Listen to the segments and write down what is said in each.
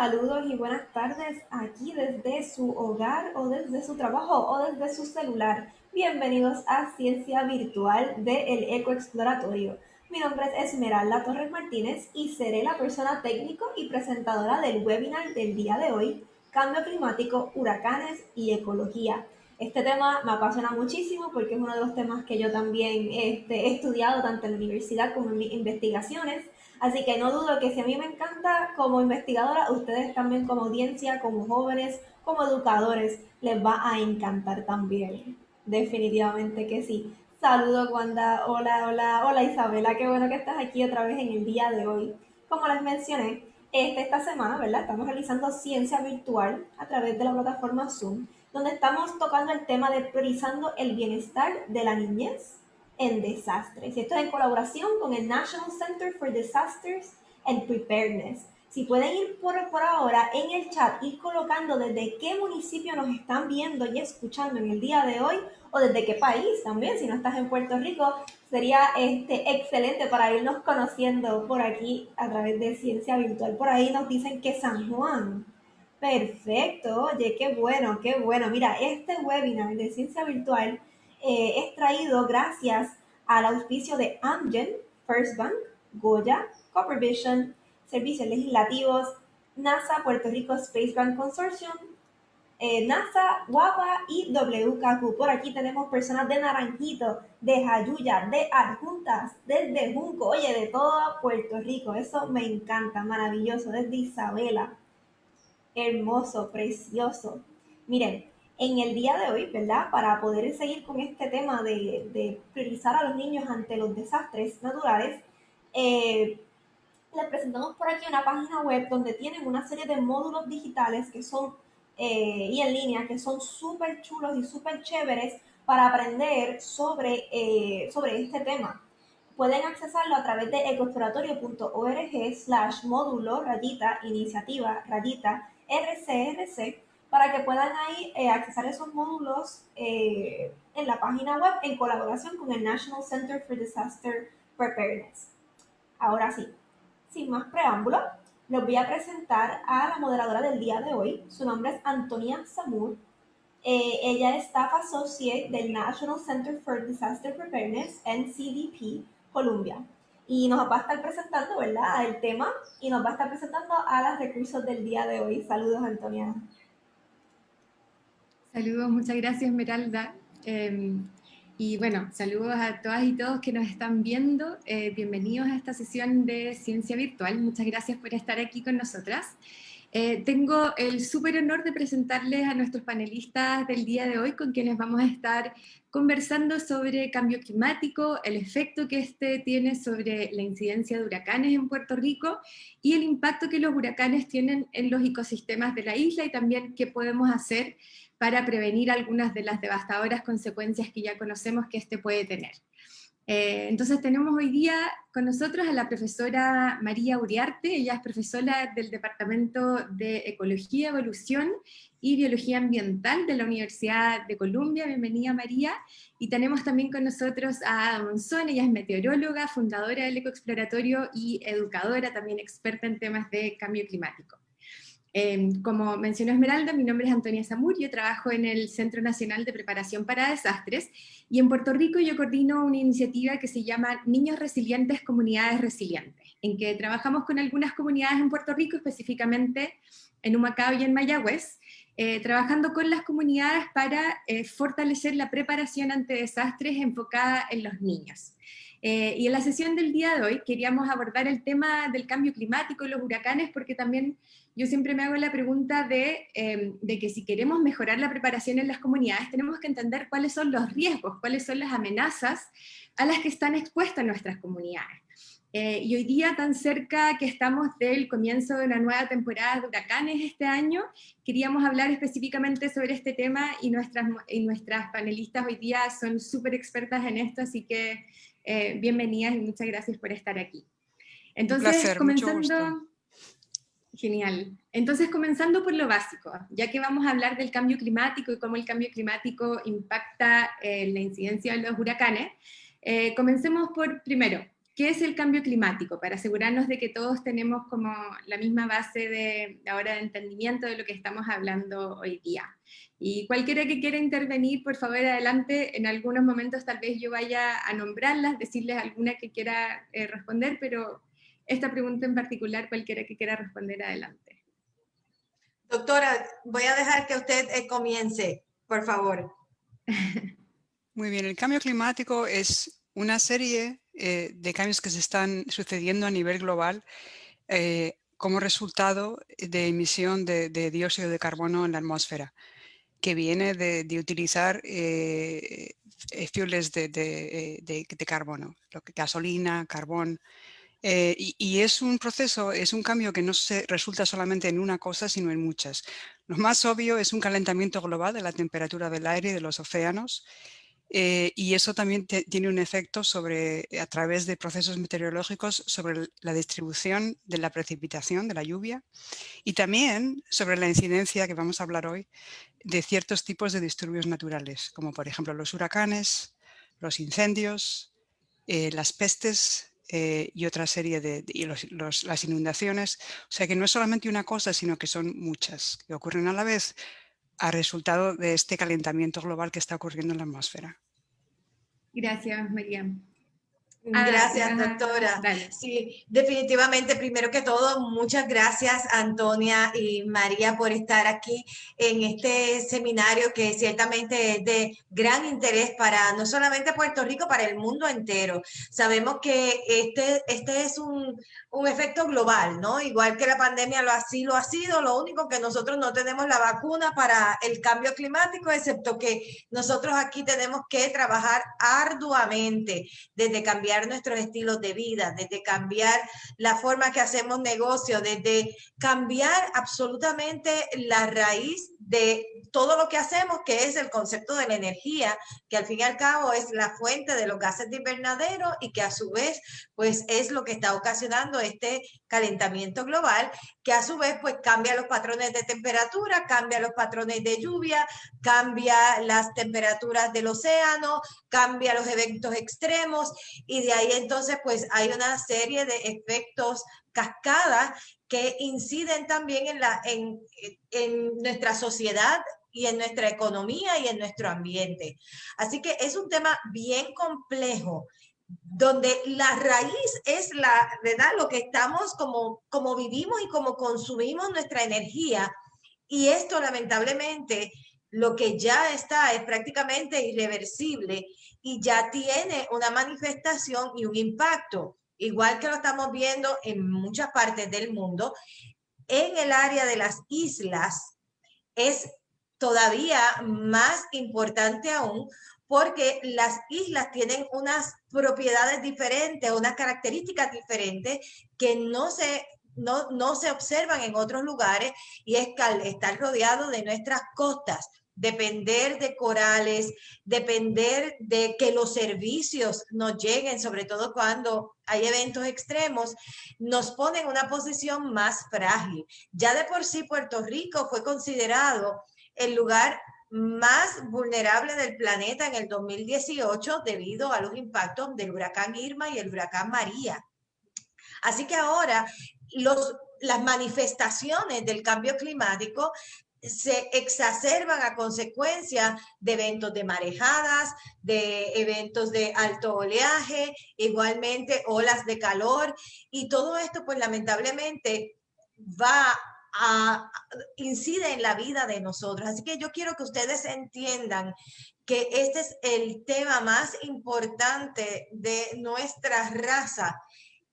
Saludos y buenas tardes aquí desde su hogar o desde su trabajo o desde su celular. Bienvenidos a Ciencia Virtual de El Eco Exploratorio. Mi nombre es Esmeralda Torres Martínez y seré la persona técnico y presentadora del webinar del día de hoy, Cambio Climático, Huracanes y Ecología. Este tema me apasiona muchísimo porque es uno de los temas que yo también he estudiado tanto en la universidad como en mis investigaciones. Así que no dudo que si a mí me encanta como investigadora, ustedes también como audiencia, como jóvenes, como educadores, les va a encantar también. Definitivamente que sí. Saludos Wanda, hola Isabela, qué bueno que estás aquí otra vez en el día de hoy. Como les mencioné, esta semana, ¿verdad? Estamos realizando ciencia virtual a través de la plataforma Zoom, donde estamos tocando el tema de priorizando el bienestar de la niñez en desastres. Y esto es en colaboración con el National Center for Disasters and Preparedness. Si pueden ir por ahora en el chat, ir colocando desde qué municipio nos están viendo y escuchando en el día de hoy, o desde qué país también, si no estás en Puerto Rico, sería excelente para irnos conociendo por aquí a través de Ciencia Virtual. Por ahí nos dicen que San Juan. Perfecto, oye, qué bueno, qué bueno. Mira, este webinar de Ciencia Virtual es traído gracias al auspicio de Amgen, First Bank, Goya, Copper Vision, Servicios Legislativos, NASA, Puerto Rico Space Grant Consortium, NASA, Guapa y WKQ. Por aquí tenemos personas de Naranjito, de Jayuya, de Adjuntas, desde Junco, oye, de todo Puerto Rico. Eso me encanta, maravilloso, desde Isabela. Hermoso, precioso. Miren, en el día de hoy, ¿verdad? Para poder seguir con este tema de priorizar a los niños ante los desastres naturales, les presentamos por aquí una página web donde tienen una serie de módulos digitales que son y en línea que son súper chulos y súper chéveres para aprender sobre este tema. Pueden accesarlo a través de ecoexploratorio.org/módulo iniciativa RCRC para que puedan ahí accesar esos módulos en la página web en colaboración con el National Center for Disaster Preparedness. Ahora sí, sin más preámbulo, les voy a presentar a la moderadora del día de hoy. Su nombre es Antonia Samur. Ella es Staff Associate del National Center for Disaster Preparedness, NCDP, Columbia. Y nos va a estar presentando, ¿verdad?, el tema y nos va a estar presentando a los recursos del día de hoy. Saludos, Antonia. Saludos, muchas gracias, Esmeralda. Y bueno, saludos a todas y todos que nos están viendo. Bienvenidos a esta sesión de Ciencia Virtual. Muchas gracias por estar aquí con nosotras. Tengo el súper honor de presentarles a nuestros panelistas del día de hoy, con quienes vamos a estar conversando sobre cambio climático, el efecto que este tiene sobre la incidencia de huracanes en Puerto Rico y el impacto que los huracanes tienen en los ecosistemas de la isla y también qué podemos hacer para prevenir algunas de las devastadoras consecuencias que ya conocemos que este puede tener. Entonces tenemos hoy día con nosotros a la profesora María Uriarte. Ella es profesora del Departamento de Ecología, Evolución y Biología Ambiental de la Universidad de Columbia. Bienvenida, María. Y tenemos también con nosotros a Ada Monzón. Ella es meteoróloga, fundadora del Ecoexploratorio y educadora, también experta en temas de cambio climático. Como mencionó Esmeralda, mi nombre es Antonia Samur, yo trabajo en el Centro Nacional de Preparación para Desastres, y en Puerto Rico yo coordino una iniciativa que se llama Niños Resilientes, Comunidades Resilientes, en que trabajamos con algunas comunidades en Puerto Rico, específicamente en Humacao y en Mayagüez, trabajando con las comunidades para fortalecer la preparación ante desastres enfocada en los niños. Y en la sesión del día de hoy queríamos abordar el tema del cambio climático y los huracanes, porque también yo siempre me hago la pregunta de que si queremos mejorar la preparación en las comunidades, tenemos que entender cuáles son los riesgos, cuáles son las amenazas a las que están expuestas nuestras comunidades. Y hoy día, tan cerca que estamos del comienzo de una nueva temporada de huracanes este año, queríamos hablar específicamente sobre este tema, y nuestras panelistas hoy día son súper expertas en esto, así que bienvenidas y muchas gracias por estar aquí. Entonces, un placer, comenzando... mucho gusto. Genial. Entonces, comenzando por lo básico, ya que vamos a hablar del cambio climático y cómo el cambio climático impacta la incidencia de los huracanes, comencemos por, primero, ¿qué es el cambio climático? Para asegurarnos de que todos tenemos como la misma base de ahora de entendimiento de lo que estamos hablando hoy día. Y cualquiera que quiera intervenir, por favor, adelante. En algunos momentos tal vez yo vaya a nombrarlas, decirles alguna que quiera responder, pero esta pregunta en particular, cualquiera que quiera responder, adelante. Doctora, voy a dejar que usted comience, por favor. Muy bien, el cambio climático es una serie de cambios que se están sucediendo a nivel global como resultado de emisión de dióxido de carbono en la atmósfera, que viene de utilizar fueles de carbono, gasolina, carbón. Y es un proceso, es un cambio que no se resulta solamente en una cosa, sino en muchas. Lo más obvio es un calentamiento global de la temperatura del aire y de los océanos. Y eso también tiene un efecto sobre, a través de procesos meteorológicos, sobre la distribución de la precipitación, de la lluvia, y también sobre la incidencia, que vamos a hablar hoy, de ciertos tipos de disturbios naturales, como por ejemplo los huracanes, los incendios, las pestes y otra serie las inundaciones. O sea que no es solamente una cosa, sino que son muchas, que ocurren a la vez, a resultado de este calentamiento global que está ocurriendo en la atmósfera. Gracias, María. Gracias, doctora. Dale. Sí, definitivamente, primero que todo, muchas gracias, Antonia y María, por estar aquí en este seminario que ciertamente es de gran interés para no solamente Puerto Rico, para el mundo entero. Sabemos que este es un efecto global, ¿no? Igual que la pandemia así lo ha sido, lo único que nosotros no tenemos la vacuna para el cambio climático, excepto que nosotros aquí tenemos que trabajar arduamente desde cambiar nuestros estilos de vida, desde cambiar la forma que hacemos negocio, desde cambiar absolutamente la raíz de todo lo que hacemos, que es el concepto de la energía, que al fin y al cabo es la fuente de los gases de invernadero y que a su vez pues es lo que está ocasionando este calentamiento global, que a su vez pues cambia los patrones de temperatura, cambia los patrones de lluvia, cambia las temperaturas del océano, cambia los eventos extremos, y de ahí entonces pues hay una serie de efectos cascadas que inciden también en nuestra sociedad y en nuestra economía y en nuestro ambiente. Así que es un tema bien complejo, donde la raíz es ¿verdad? Lo que estamos, como vivimos y como consumimos nuestra energía. Y esto lamentablemente lo que ya está es prácticamente irreversible y ya tiene una manifestación y un impacto, igual que lo estamos viendo en muchas partes del mundo. En el área de las islas es todavía más importante aún, porque las islas tienen unas propiedades diferentes, unas características diferentes que no se observan en otros lugares, y es estar rodeado de nuestras costas, depender de corales, depender de que los servicios nos lleguen, sobre todo cuando hay eventos extremos, nos pone en una posición más frágil. Ya de por sí Puerto Rico fue considerado el lugar más vulnerable del planeta en el 2018 debido a los impactos del huracán Irma y el huracán María. Así que ahora las manifestaciones del cambio climático se exacerban a consecuencia de eventos de marejadas, de eventos de alto oleaje, igualmente olas de calor, y todo esto pues lamentablemente incide en la vida de nosotros. Así que yo quiero que ustedes entiendan que este es el tema más importante de nuestra raza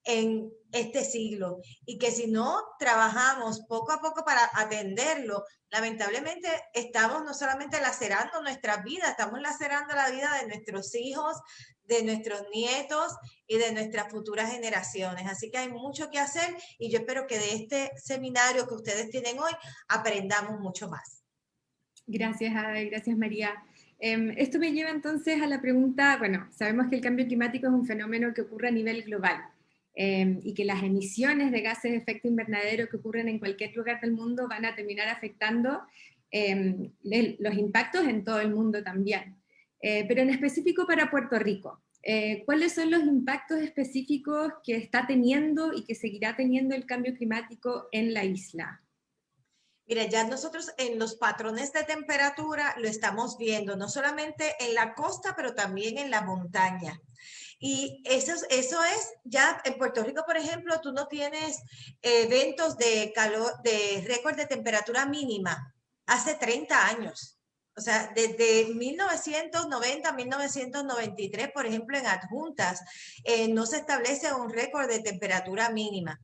en este siglo, y que si no trabajamos poco a poco para atenderlo, lamentablemente estamos no solamente lacerando nuestra vida, estamos lacerando la vida de nuestros hijos, de nuestros nietos y de nuestras futuras generaciones. Así que hay mucho que hacer, y yo espero que de este seminario que ustedes tienen hoy aprendamos mucho más. Gracias, Ada, y gracias, María. Esto me lleva entonces a la pregunta, bueno, sabemos que el cambio climático es un fenómeno que ocurre a nivel global, y que las emisiones de gases de efecto invernadero que ocurren en cualquier lugar del mundo van a terminar afectando los impactos en todo el mundo también. Pero en específico para Puerto Rico, ¿cuáles son los impactos específicos que está teniendo y que seguirá teniendo el cambio climático en la isla? Mira, ya nosotros en los patrones de temperatura lo estamos viendo, no solamente en la costa, pero también en la montaña. Y eso es, ya en Puerto Rico, por ejemplo, tú no tienes eventos de calor, de récord de temperatura mínima hace 30 años. O sea, desde 1990 a 1993, por ejemplo, en Adjuntas, no se establece un récord de temperatura mínima.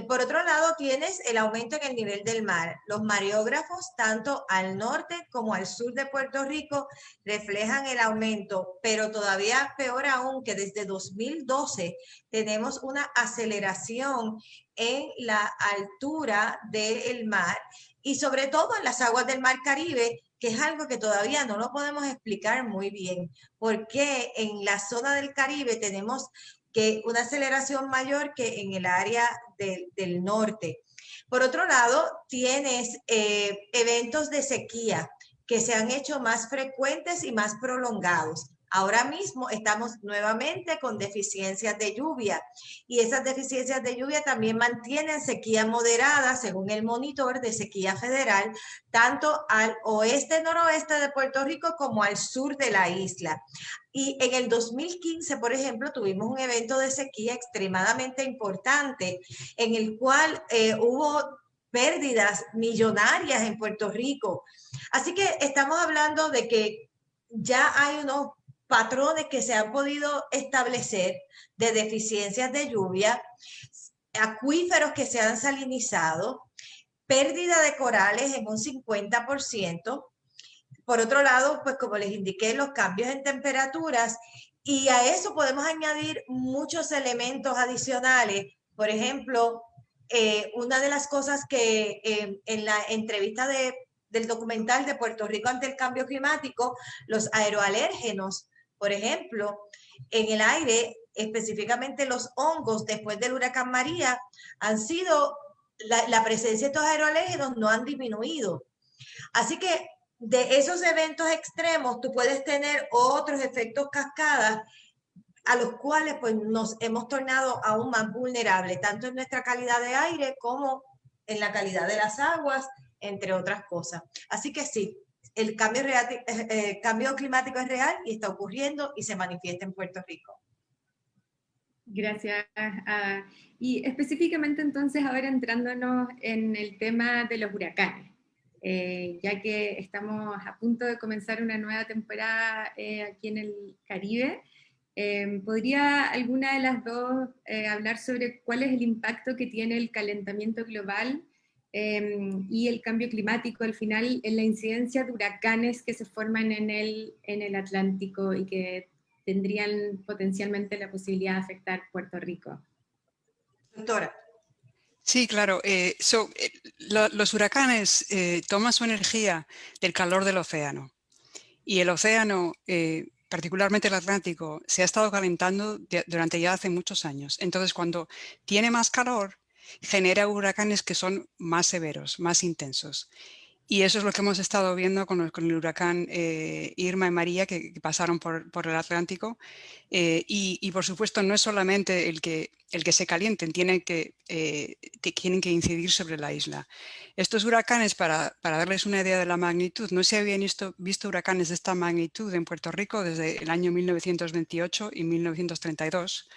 Por otro lado, tienes el aumento en el nivel del mar. Los mareógrafos, tanto al norte como al sur de Puerto Rico, reflejan el aumento, pero todavía peor aún que desde 2012 tenemos una aceleración en la altura del mar y sobre todo en las aguas del Mar Caribe, que es algo que todavía no lo podemos explicar muy bien, porque en la zona del Caribe tenemos que una aceleración mayor que en el área del norte. Por otro lado, tienes eventos de sequía que se han hecho más frecuentes y más prolongados. Ahora mismo estamos nuevamente con deficiencias de lluvia y esas deficiencias de lluvia también mantienen sequía moderada, según el monitor de sequía federal, tanto al oeste-noroeste de Puerto Rico como al sur de la isla. Y en el 2015, por ejemplo, tuvimos un evento de sequía extremadamente importante en el cual hubo pérdidas millonarias en Puerto Rico. Así que estamos hablando de que ya hay unos patrones que se han podido establecer de deficiencias de lluvia, acuíferos que se han salinizado, pérdida de corales en un 50%. Por otro lado, pues como les indiqué, los cambios en temperaturas y a eso podemos añadir muchos elementos adicionales. Por ejemplo, una de las cosas que en la entrevista del documental de Puerto Rico ante el cambio climático, los aeroalérgenos, por ejemplo, en el aire, específicamente los hongos después del huracán María, han sido, la presencia de estos aeroalérgenos no han disminuido. Así que de esos eventos extremos, tú puedes tener otros efectos cascadas a los cuales pues nos hemos tornado aún más vulnerables, tanto en nuestra calidad de aire como en la calidad de las aguas, entre otras cosas. Así que sí, el cambio climático es real y está ocurriendo y se manifiesta en Puerto Rico. Gracias. Y específicamente entonces ahora entrándonos en el tema de los huracanes, ya que estamos a punto de comenzar una nueva temporada aquí en el Caribe, ¿podría alguna de las dos hablar sobre cuál es el impacto que tiene el calentamiento global y el cambio climático al final en la incidencia de huracanes que se forman en el Atlántico y que tendrían potencialmente la posibilidad de afectar Puerto Rico? Doctora. Sí, claro. Los huracanes toman su energía del calor del océano y el océano, particularmente el Atlántico, se ha estado calentando durante ya hace muchos años. Entonces, cuando tiene más calor, genera huracanes que son más severos, más intensos. Y eso es lo que hemos estado viendo con el huracán Irma y María que pasaron por el Atlántico. Y por supuesto no es solamente el que se calienten, tienen que incidir sobre la isla. Estos huracanes, para darles una idea de la magnitud, no se habían visto huracanes de esta magnitud en Puerto Rico desde el año 1928 y 1932,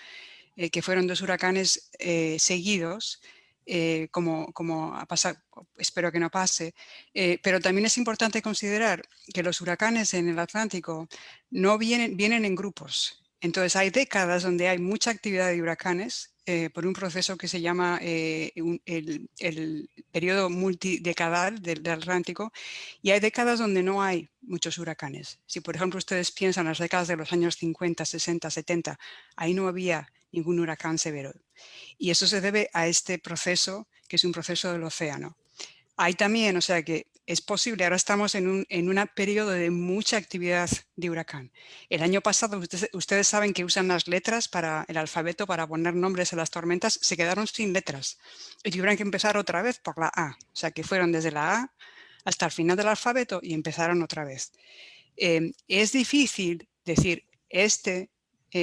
que fueron dos huracanes seguidos. Como ha pasado, espero que no pase, pero también es importante considerar que los huracanes en el Atlántico no vienen en grupos. Entonces hay décadas donde hay mucha actividad de huracanes por un proceso que se llama el periodo multidecadal del Atlántico, y hay décadas donde no hay muchos huracanes. Si por ejemplo ustedes piensan en las décadas de los años 50, 60, 70, ahí no había ningún huracán severo. Y eso se debe a este proceso, que es un proceso del océano. Hay también, o sea que es posible, ahora estamos en un periodo de mucha actividad de huracán. El año pasado, ustedes saben que usan las letras para el alfabeto para poner nombres a las tormentas, se quedaron sin letras y tuvieron que empezar otra vez por la A. O sea que fueron desde la A hasta el final del alfabeto y empezaron otra vez. Es difícil decir, este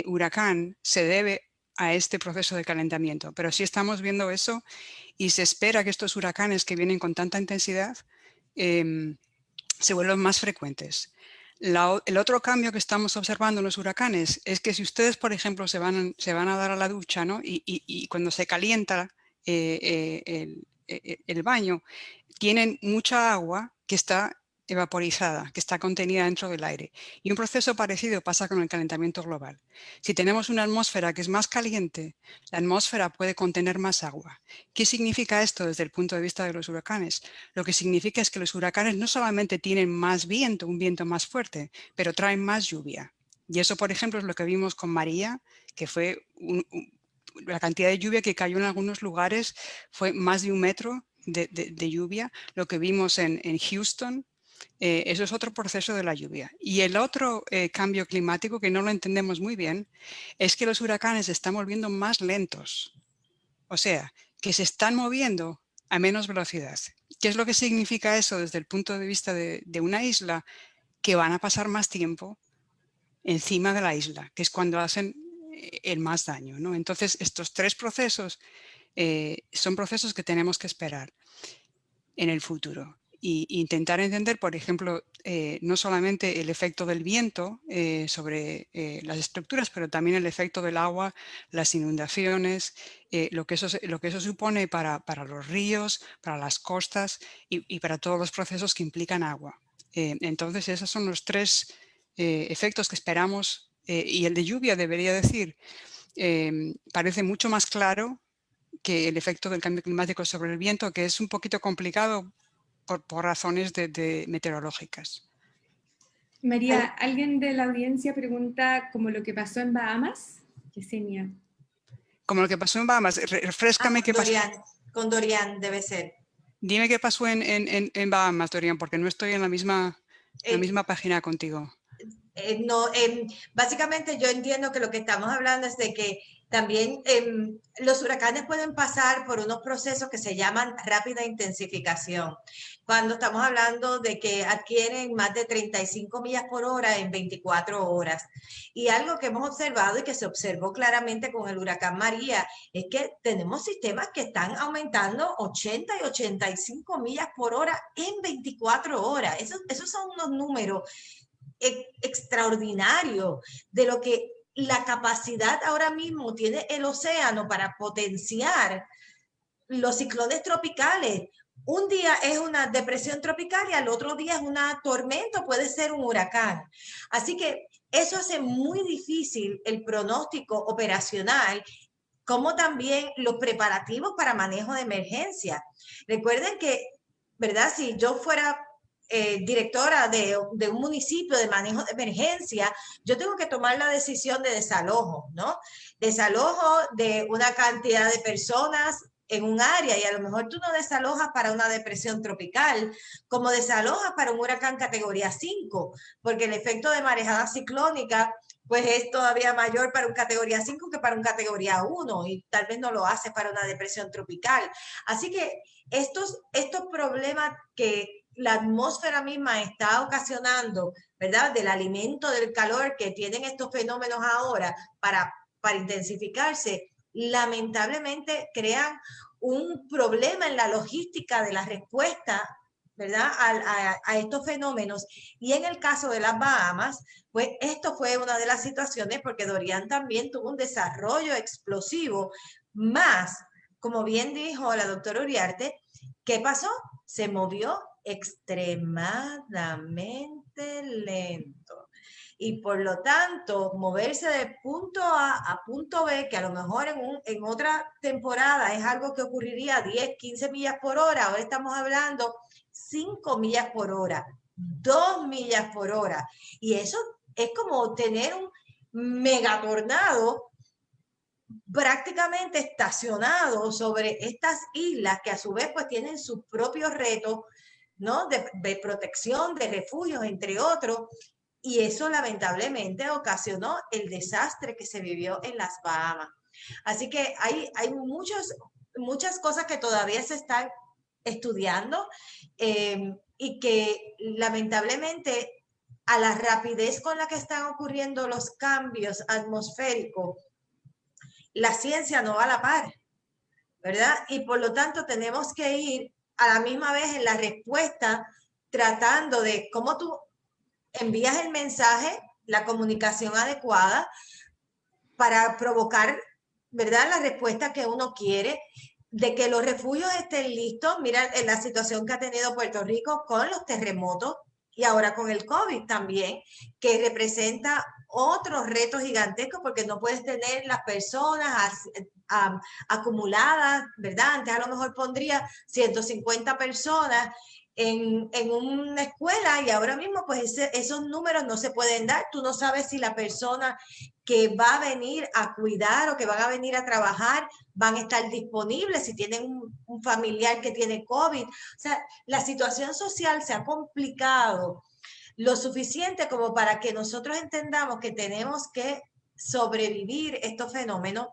huracán se debe a este proceso de calentamiento, pero sí estamos viendo eso y se espera que estos huracanes que vienen con tanta intensidad se vuelvan más frecuentes. El otro cambio que estamos observando en los huracanes es que si ustedes, por ejemplo, se van a dar a la ducha, ¿no? y cuando se calienta el baño, tienen mucha agua que está evaporizada, que está contenida dentro del aire. Y un proceso parecido pasa con el calentamiento global. Si tenemos una atmósfera que es más caliente, la atmósfera puede contener más agua. ¿Qué significa esto desde el punto de vista de los huracanes? Lo que significa es que los huracanes no solamente tienen más viento, un viento más fuerte, pero traen más lluvia. Y eso, por ejemplo, es lo que vimos con María, que fue la cantidad de lluvia que cayó en algunos lugares fue más de 1 metro de lluvia. Lo que vimos en Houston, eso es otro proceso de la lluvia. Y el otro cambio climático que no lo entendemos muy bien es que los huracanes se están volviendo más lentos. O sea, que se están moviendo a menos velocidad. ¿Qué es lo que significa eso desde el punto de vista de una isla? Que van a pasar más tiempo encima de la isla, que es cuando hacen el más daño, ¿no? Entonces, estos 3 procesos son procesos que tenemos que esperar en el futuro. E intentar entender, por ejemplo, no solamente el efecto del viento sobre las estructuras, pero también el efecto del agua, las inundaciones, lo que eso supone para los ríos, para las costas y para todos los procesos que implican agua. Entonces, esos son los 3 efectos que esperamos. Y el de lluvia, debería decir, parece mucho más claro que el efecto del cambio climático sobre el viento, que es un poquito complicado por razones meteorológicas. María, alguien de la audiencia pregunta como lo que pasó en Bahamas. Yesenia. Como lo que pasó en Bahamas. Refréscame qué pasó. Con Dorian debe ser. Dime qué pasó en Bahamas, Dorian, porque no estoy en la misma página contigo. No, básicamente yo entiendo que lo que estamos hablando es de que también los huracanes pueden pasar por unos procesos que se llaman rápida intensificación. Cuando estamos hablando de que adquieren más de 35 millas por hora en 24 horas. Y algo que hemos observado y que se observó claramente con el huracán María es que tenemos sistemas que están aumentando 80 y 85 millas por hora en 24 horas. Esos son unos números extraordinario de lo que la capacidad ahora mismo tiene el océano para potenciar los ciclones tropicales. Un día es una depresión tropical y al otro día es una tormenta, puede ser un huracán. Así que eso hace muy difícil el pronóstico operacional, como también los preparativos para manejo de emergencia. Recuerden que, ¿verdad? Si yo fuera directora de un municipio de manejo de emergencia, yo tengo que tomar la decisión de desalojo, ¿no? Desalojo de una cantidad de personas en un área, y a lo mejor tú no desalojas para una depresión tropical, como desalojas para un huracán categoría 5, porque el efecto de marejada ciclónica pues es todavía mayor para un categoría 5 que para un categoría 1, y tal vez no lo hace para una depresión tropical. Así que estos problemas que la atmósfera misma está ocasionando, ¿verdad? Del alimento, del calor que tienen estos fenómenos ahora para intensificarse, lamentablemente crean un problema en la logística de la respuesta, ¿verdad? A estos fenómenos. Y en el caso de las Bahamas, pues esto fue una de las situaciones porque Dorian también tuvo un desarrollo explosivo, más, como bien dijo la doctora Uriarte, ¿qué pasó? Se movió extremadamente lento. Y por lo tanto, moverse de punto A a punto B, que a lo mejor en otra temporada es algo que ocurriría a 10, 15 millas por hora, ahora estamos hablando 5 millas por hora, 2 millas por hora. Y eso es como tener un megatornado prácticamente estacionado sobre estas islas que a su vez pues tienen sus propios retos, ¿no? De protección, de refugios, entre otros. Y eso lamentablemente ocasionó el desastre que se vivió en las Bahamas. Así que hay muchas cosas que todavía se están estudiando y que lamentablemente a la rapidez con la que están ocurriendo los cambios atmosféricos, la ciencia no va a la par, ¿verdad? Y por lo tanto tenemos que ir a la misma vez en la respuesta, tratando de cómo tú envías el mensaje, la comunicación adecuada para provocar, ¿verdad?, la respuesta que uno quiere, de que los refugios estén listos. Mira en la situación que ha tenido Puerto Rico con los terremotos y ahora con el COVID también, que representa otros retos gigantescos, porque no puedes tener las personas acumuladas, ¿verdad? Antes a lo mejor pondría 150 personas en una escuela y ahora mismo pues esos números no se pueden dar. Tú no sabes si la persona que va a venir a cuidar o que van a venir a trabajar van a estar disponibles, si tienen un familiar que tiene COVID. O sea, la situación social se ha complicado lo suficiente como para que nosotros entendamos que tenemos que sobrevivir estos fenómenos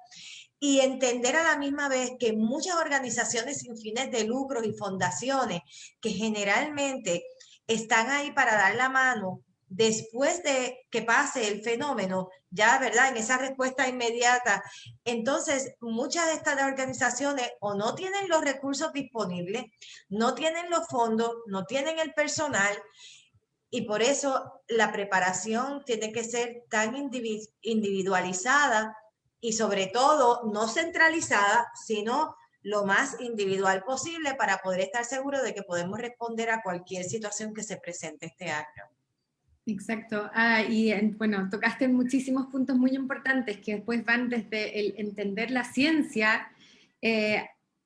y entender a la misma vez que muchas organizaciones sin fines de lucro y fundaciones que generalmente están ahí para dar la mano después de que pase el fenómeno, ya, ¿verdad?, en esa respuesta inmediata. Entonces, muchas de estas organizaciones o no tienen los recursos disponibles, no tienen los fondos, no tienen el personal, y por eso la preparación tiene que ser tan individualizada y sobre todo no centralizada, sino lo más individual posible para poder estar seguro de que podemos responder a cualquier situación que se presente este año. Exacto. Bueno, tocaste muchísimos puntos muy importantes que después van desde el entender la ciencia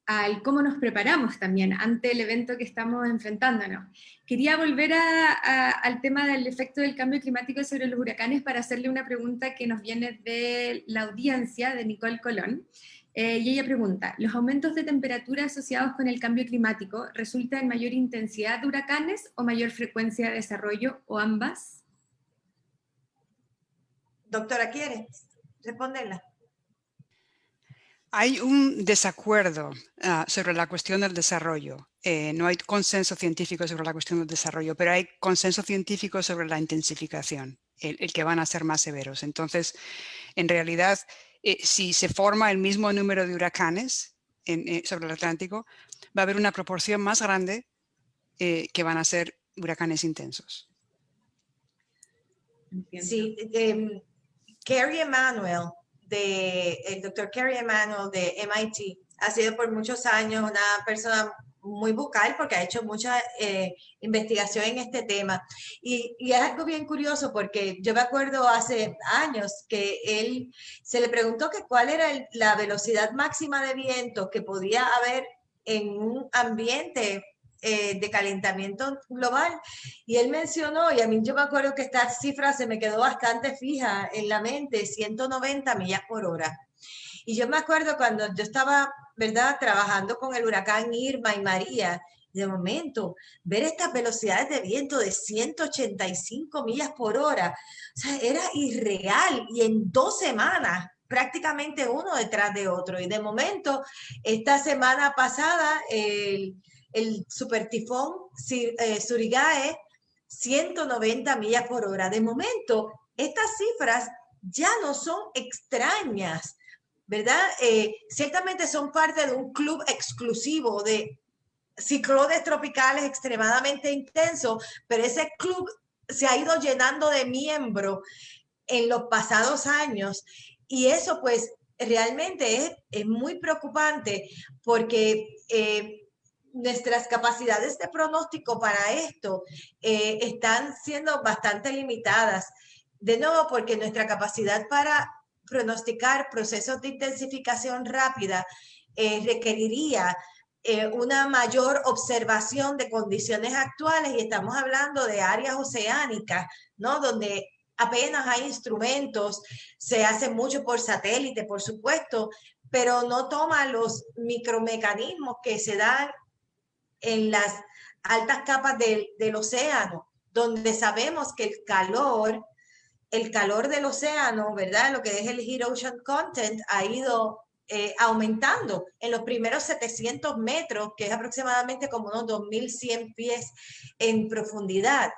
al cómo nos preparamos también ante el evento que estamos enfrentándonos. Quería volver al tema del efecto del cambio climático sobre los huracanes para hacerle una pregunta que nos viene de la audiencia, de Nicole Colón. Y ella pregunta, ¿los aumentos de temperatura asociados con el cambio climático resultan en mayor intensidad de huracanes o mayor frecuencia de desarrollo o ambas? Doctora, ¿quiere responderla? Hay un desacuerdo sobre la cuestión del desarrollo. No hay consenso científico sobre la cuestión del desarrollo, pero hay consenso científico sobre la intensificación, el que van a ser más severos. Entonces, en realidad, si se forma el mismo número de huracanes sobre el Atlántico, va a haber una proporción más grande que van a ser huracanes intensos. Entiendo. Sí, Kerry Emanuel, el doctor Kerry Emanuel de MIT, ha sido por muchos años una persona muy vocal porque ha hecho mucha investigación en este tema. Y es algo bien curioso porque yo me acuerdo hace años que él se le preguntó que cuál era la velocidad máxima de viento que podía haber en un ambiente de calentamiento global, y él mencionó, y a mí yo me acuerdo que esta cifra se me quedó bastante fija en la mente, 190 millas por hora. Y yo me acuerdo cuando yo estaba, ¿verdad?, trabajando con el huracán Irma y María, de momento, ver estas velocidades de viento de 185 millas por hora, o sea, era irreal, y en 2 semanas, prácticamente uno detrás de otro. Y de momento, esta semana pasada, el super tifón Surigae, 190 millas por hora. De momento, estas cifras ya no son extrañas, ¿verdad? Ciertamente son parte de un club exclusivo de ciclones tropicales extremadamente intensos, pero ese club se ha ido llenando de miembros en los pasados años, y eso pues realmente es muy preocupante porque nuestras capacidades de pronóstico para esto están siendo bastante limitadas. De nuevo, porque nuestra capacidad para pronosticar procesos de intensificación rápida requeriría una mayor observación de condiciones actuales, y estamos hablando de áreas oceánicas, ¿no?, donde apenas hay instrumentos, se hace mucho por satélite, por supuesto, pero no toma los micromecanismos que se dan en las altas capas del océano, donde sabemos que el calor del océano, ¿verdad?, lo que es el Heat Ocean Content, ha ido aumentando en los primeros 700 metros, que es aproximadamente como unos 2.100 pies en profundidad.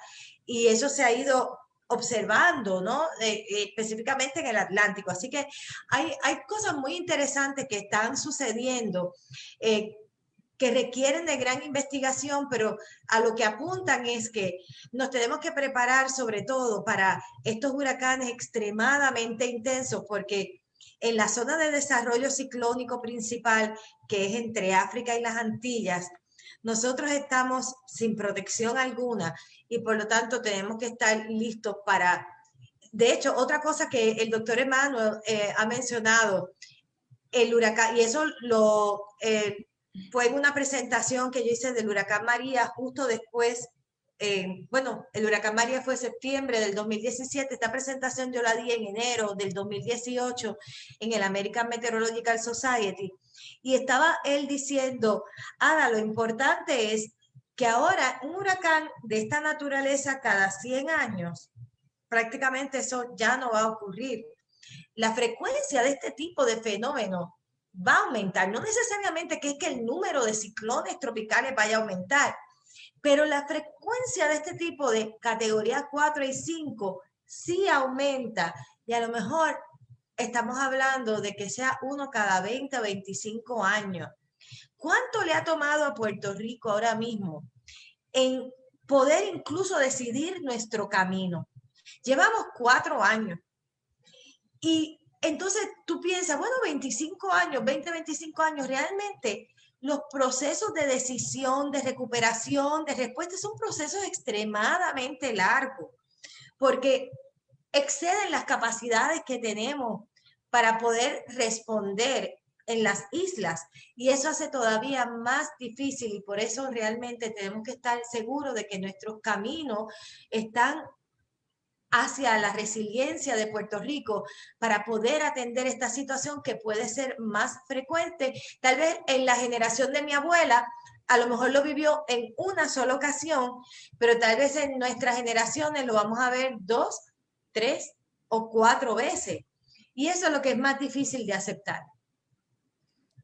y eso se ha ido observando, ¿no? Específicamente en el Atlántico. Así que hay cosas muy interesantes que están sucediendo, que requieren de gran investigación, pero a lo que apuntan es que nos tenemos que preparar sobre todo para estos huracanes extremadamente intensos, porque en la zona de desarrollo ciclónico principal, que es entre África y las Antillas, nosotros estamos sin protección alguna y por lo tanto tenemos que estar listos para... De hecho, otra cosa que el doctor Emmanuel ha mencionado, el huracán, y eso fue en una presentación que yo hice del huracán María justo después, bueno, el huracán María fue septiembre del 2017, esta presentación yo la di en enero del 2018 en el American Meteorological Society, y estaba él diciendo, Ada, lo importante es que ahora un huracán de esta naturaleza cada 100 años, prácticamente eso ya no va a ocurrir. La frecuencia de este tipo de fenómenos va a aumentar. No necesariamente que es que el número de ciclones tropicales vaya a aumentar, pero la frecuencia de este tipo de categoría 4 y 5 sí aumenta. Y a lo mejor estamos hablando de que sea uno cada 20 o 25 años. ¿Cuánto le ha tomado a Puerto Rico ahora mismo en poder incluso decidir nuestro camino? Llevamos 4 años. Y entonces tú piensas, bueno, 25 años, 20, 25 años, realmente los procesos de decisión, de recuperación, de respuesta son procesos extremadamente largos, porque exceden las capacidades que tenemos para poder responder en las islas, y eso hace todavía más difícil, y por eso realmente tenemos que estar seguros de que nuestros caminos están hacia la resiliencia de Puerto Rico para poder atender esta situación que puede ser más frecuente. Tal vez en la generación de mi abuela, a lo mejor lo vivió en una sola ocasión, pero tal vez en nuestras generaciones lo vamos a ver 2, 3 o 4 veces. Y eso es lo que es más difícil de aceptar.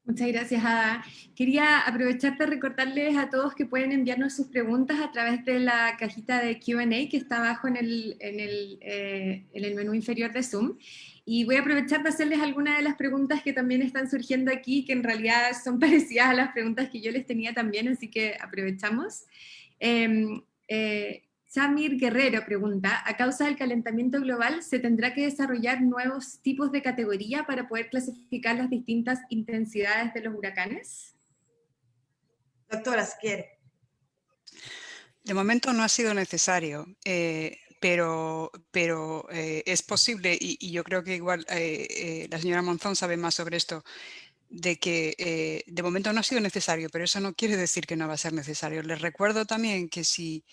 Muchas gracias, Ada. Quería aprovechar de recordarles a todos que pueden enviarnos sus preguntas a través de la cajita de Q&A que está abajo en el menú inferior de Zoom. Y voy a aprovechar de hacerles algunas de las preguntas que también están surgiendo aquí, que en realidad son parecidas a las preguntas que yo les tenía también, así que aprovechamos. Samir Guerrero pregunta, ¿a causa del calentamiento global se tendrá que desarrollar nuevos tipos de categoría para poder clasificar las distintas intensidades de los huracanes? Doctora, si quiere. De momento no ha sido necesario, pero es posible, y yo creo que igual la señora Monzón sabe más sobre esto, de que de momento no ha sido necesario, pero eso no quiere decir que no va a ser necesario. Les recuerdo también que si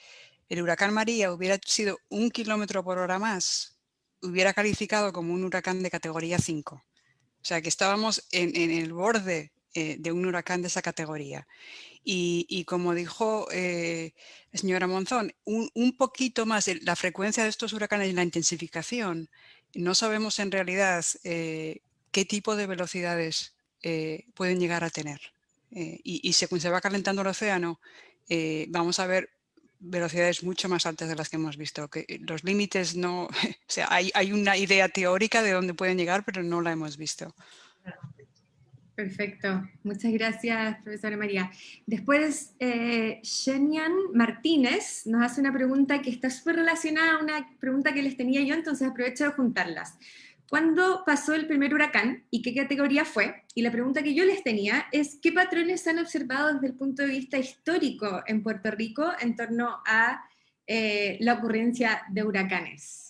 el huracán María hubiera sido 1 kilómetro por hora más, hubiera calificado como un huracán de categoría 5. O sea que estábamos en el borde de un huracán de esa categoría. Y como dijo la señora Monzón, un poquito más de la frecuencia de estos huracanes y la intensificación, no sabemos en realidad qué tipo de velocidades pueden llegar a tener. Y según se va calentando el océano, vamos a ver velocidades mucho más altas de las que hemos visto. Que los límites no... O sea, hay una idea teórica de dónde pueden llegar, pero no la hemos visto. Perfecto, muchas gracias, profesora María. Después, Shenian Martínez nos hace una pregunta que está súper relacionada a una pregunta que les tenía yo, entonces aprovecho de juntarlas. ¿Cuándo pasó el primer huracán y qué categoría fue? Y la pregunta que yo les tenía es, ¿qué patrones han observado desde el punto de vista histórico en Puerto Rico en torno a la ocurrencia de huracanes?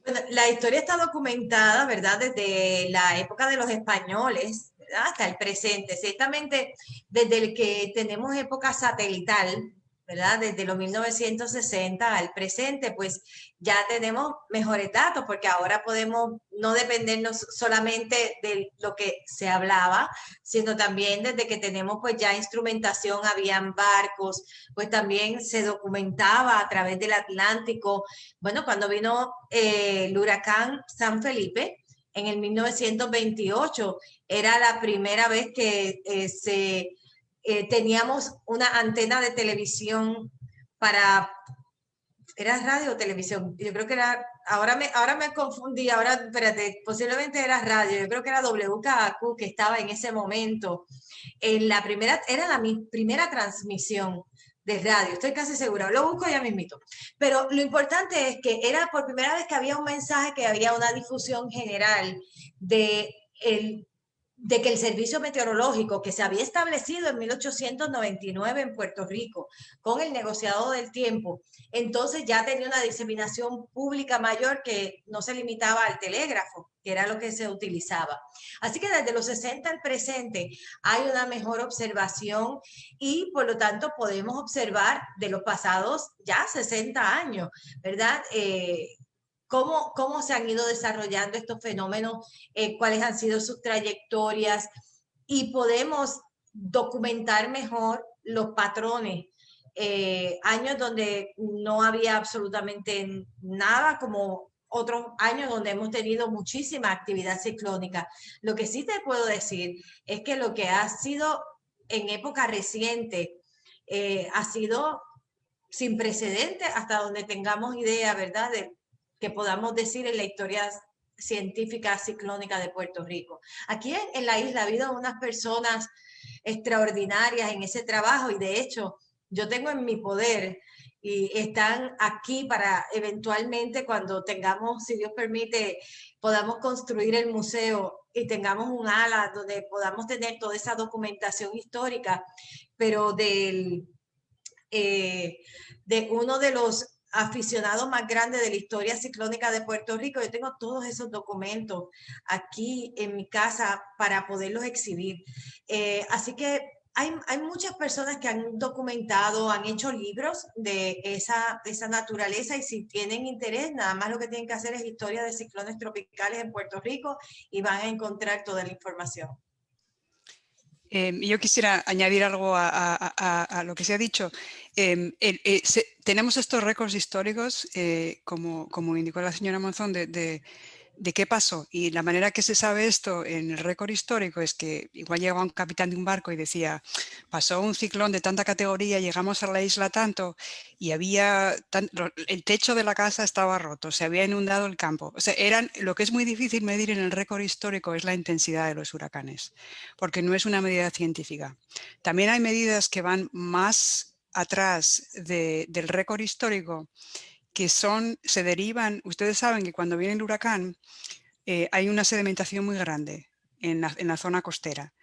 Bueno, la historia está documentada, ¿verdad? Desde la época de los españoles, ¿verdad? Hasta el presente. Ciertamente, desde el que tenemos época satelital, ¿verdad? Desde los 1960 al presente, pues ya tenemos mejores datos, porque ahora podemos no dependernos solamente de lo que se hablaba, sino también desde que tenemos pues ya instrumentación, habían barcos, pues también se documentaba a través del Atlántico. Bueno, cuando vino el huracán San Felipe en el 1928, era la primera vez que teníamos una antena de televisión para ¿Era radio o televisión? Yo creo que era, ahora me confundí, ahora, espérate, posiblemente era radio, yo creo que era WKAQ que estaba en ese momento, en la primera, era mi primera transmisión de radio, estoy casi segura, lo busco ya mismito. Pero lo importante es que era por primera vez que había un mensaje, que había una difusión general de que el servicio meteorológico que se había establecido en 1899 en Puerto Rico con el negociado del tiempo, entonces ya tenía una diseminación pública mayor que no se limitaba al telégrafo, que era lo que se utilizaba. Así que desde los 60 al presente hay una mejor observación y por lo tanto podemos observar de los pasados ya 60 años, ¿verdad? Cómo se han ido desarrollando estos fenómenos, cuáles han sido sus trayectorias y podemos documentar mejor los patrones. Años donde no había absolutamente nada, como otros años donde hemos tenido muchísima actividad ciclónica. Lo que sí te puedo decir es que lo que ha sido en época reciente ha sido sin precedentes hasta donde tengamos idea, ¿verdad?, de que podamos decir en la historia científica ciclónica de Puerto Rico. Aquí en la isla ha habido unas personas extraordinarias en ese trabajo y de hecho yo tengo en mi poder y están aquí para eventualmente cuando tengamos, si Dios permite, podamos construir el museo y tengamos un ala donde podamos tener toda esa documentación histórica, pero de uno de los aficionados más grandes de la historia ciclónica de Puerto Rico. Yo tengo todos esos documentos aquí en mi casa para poderlos exhibir. Así que hay muchas personas que han documentado, han hecho libros de esa naturaleza y si tienen interés, nada más lo que tienen que hacer es historia de ciclones tropicales en Puerto Rico y van a encontrar toda la información. Yo quisiera añadir algo a lo que se ha dicho. Tenemos estos récords históricos, como indicó la señora Monzón, de qué pasó. Y la manera que se sabe esto en el récord histórico es que igual llegaba un capitán de un barco y decía, pasó un ciclón de tanta categoría, llegamos a la isla tanto y el techo de la casa estaba roto, se había inundado el campo. O sea, lo que es muy difícil medir en el récord histórico es la intensidad de los huracanes, porque no es una medida científica. También hay medidas que van más atrás del récord histórico, que se derivan. Ustedes saben que cuando viene el huracán hay una sedimentación muy grande en la zona costera.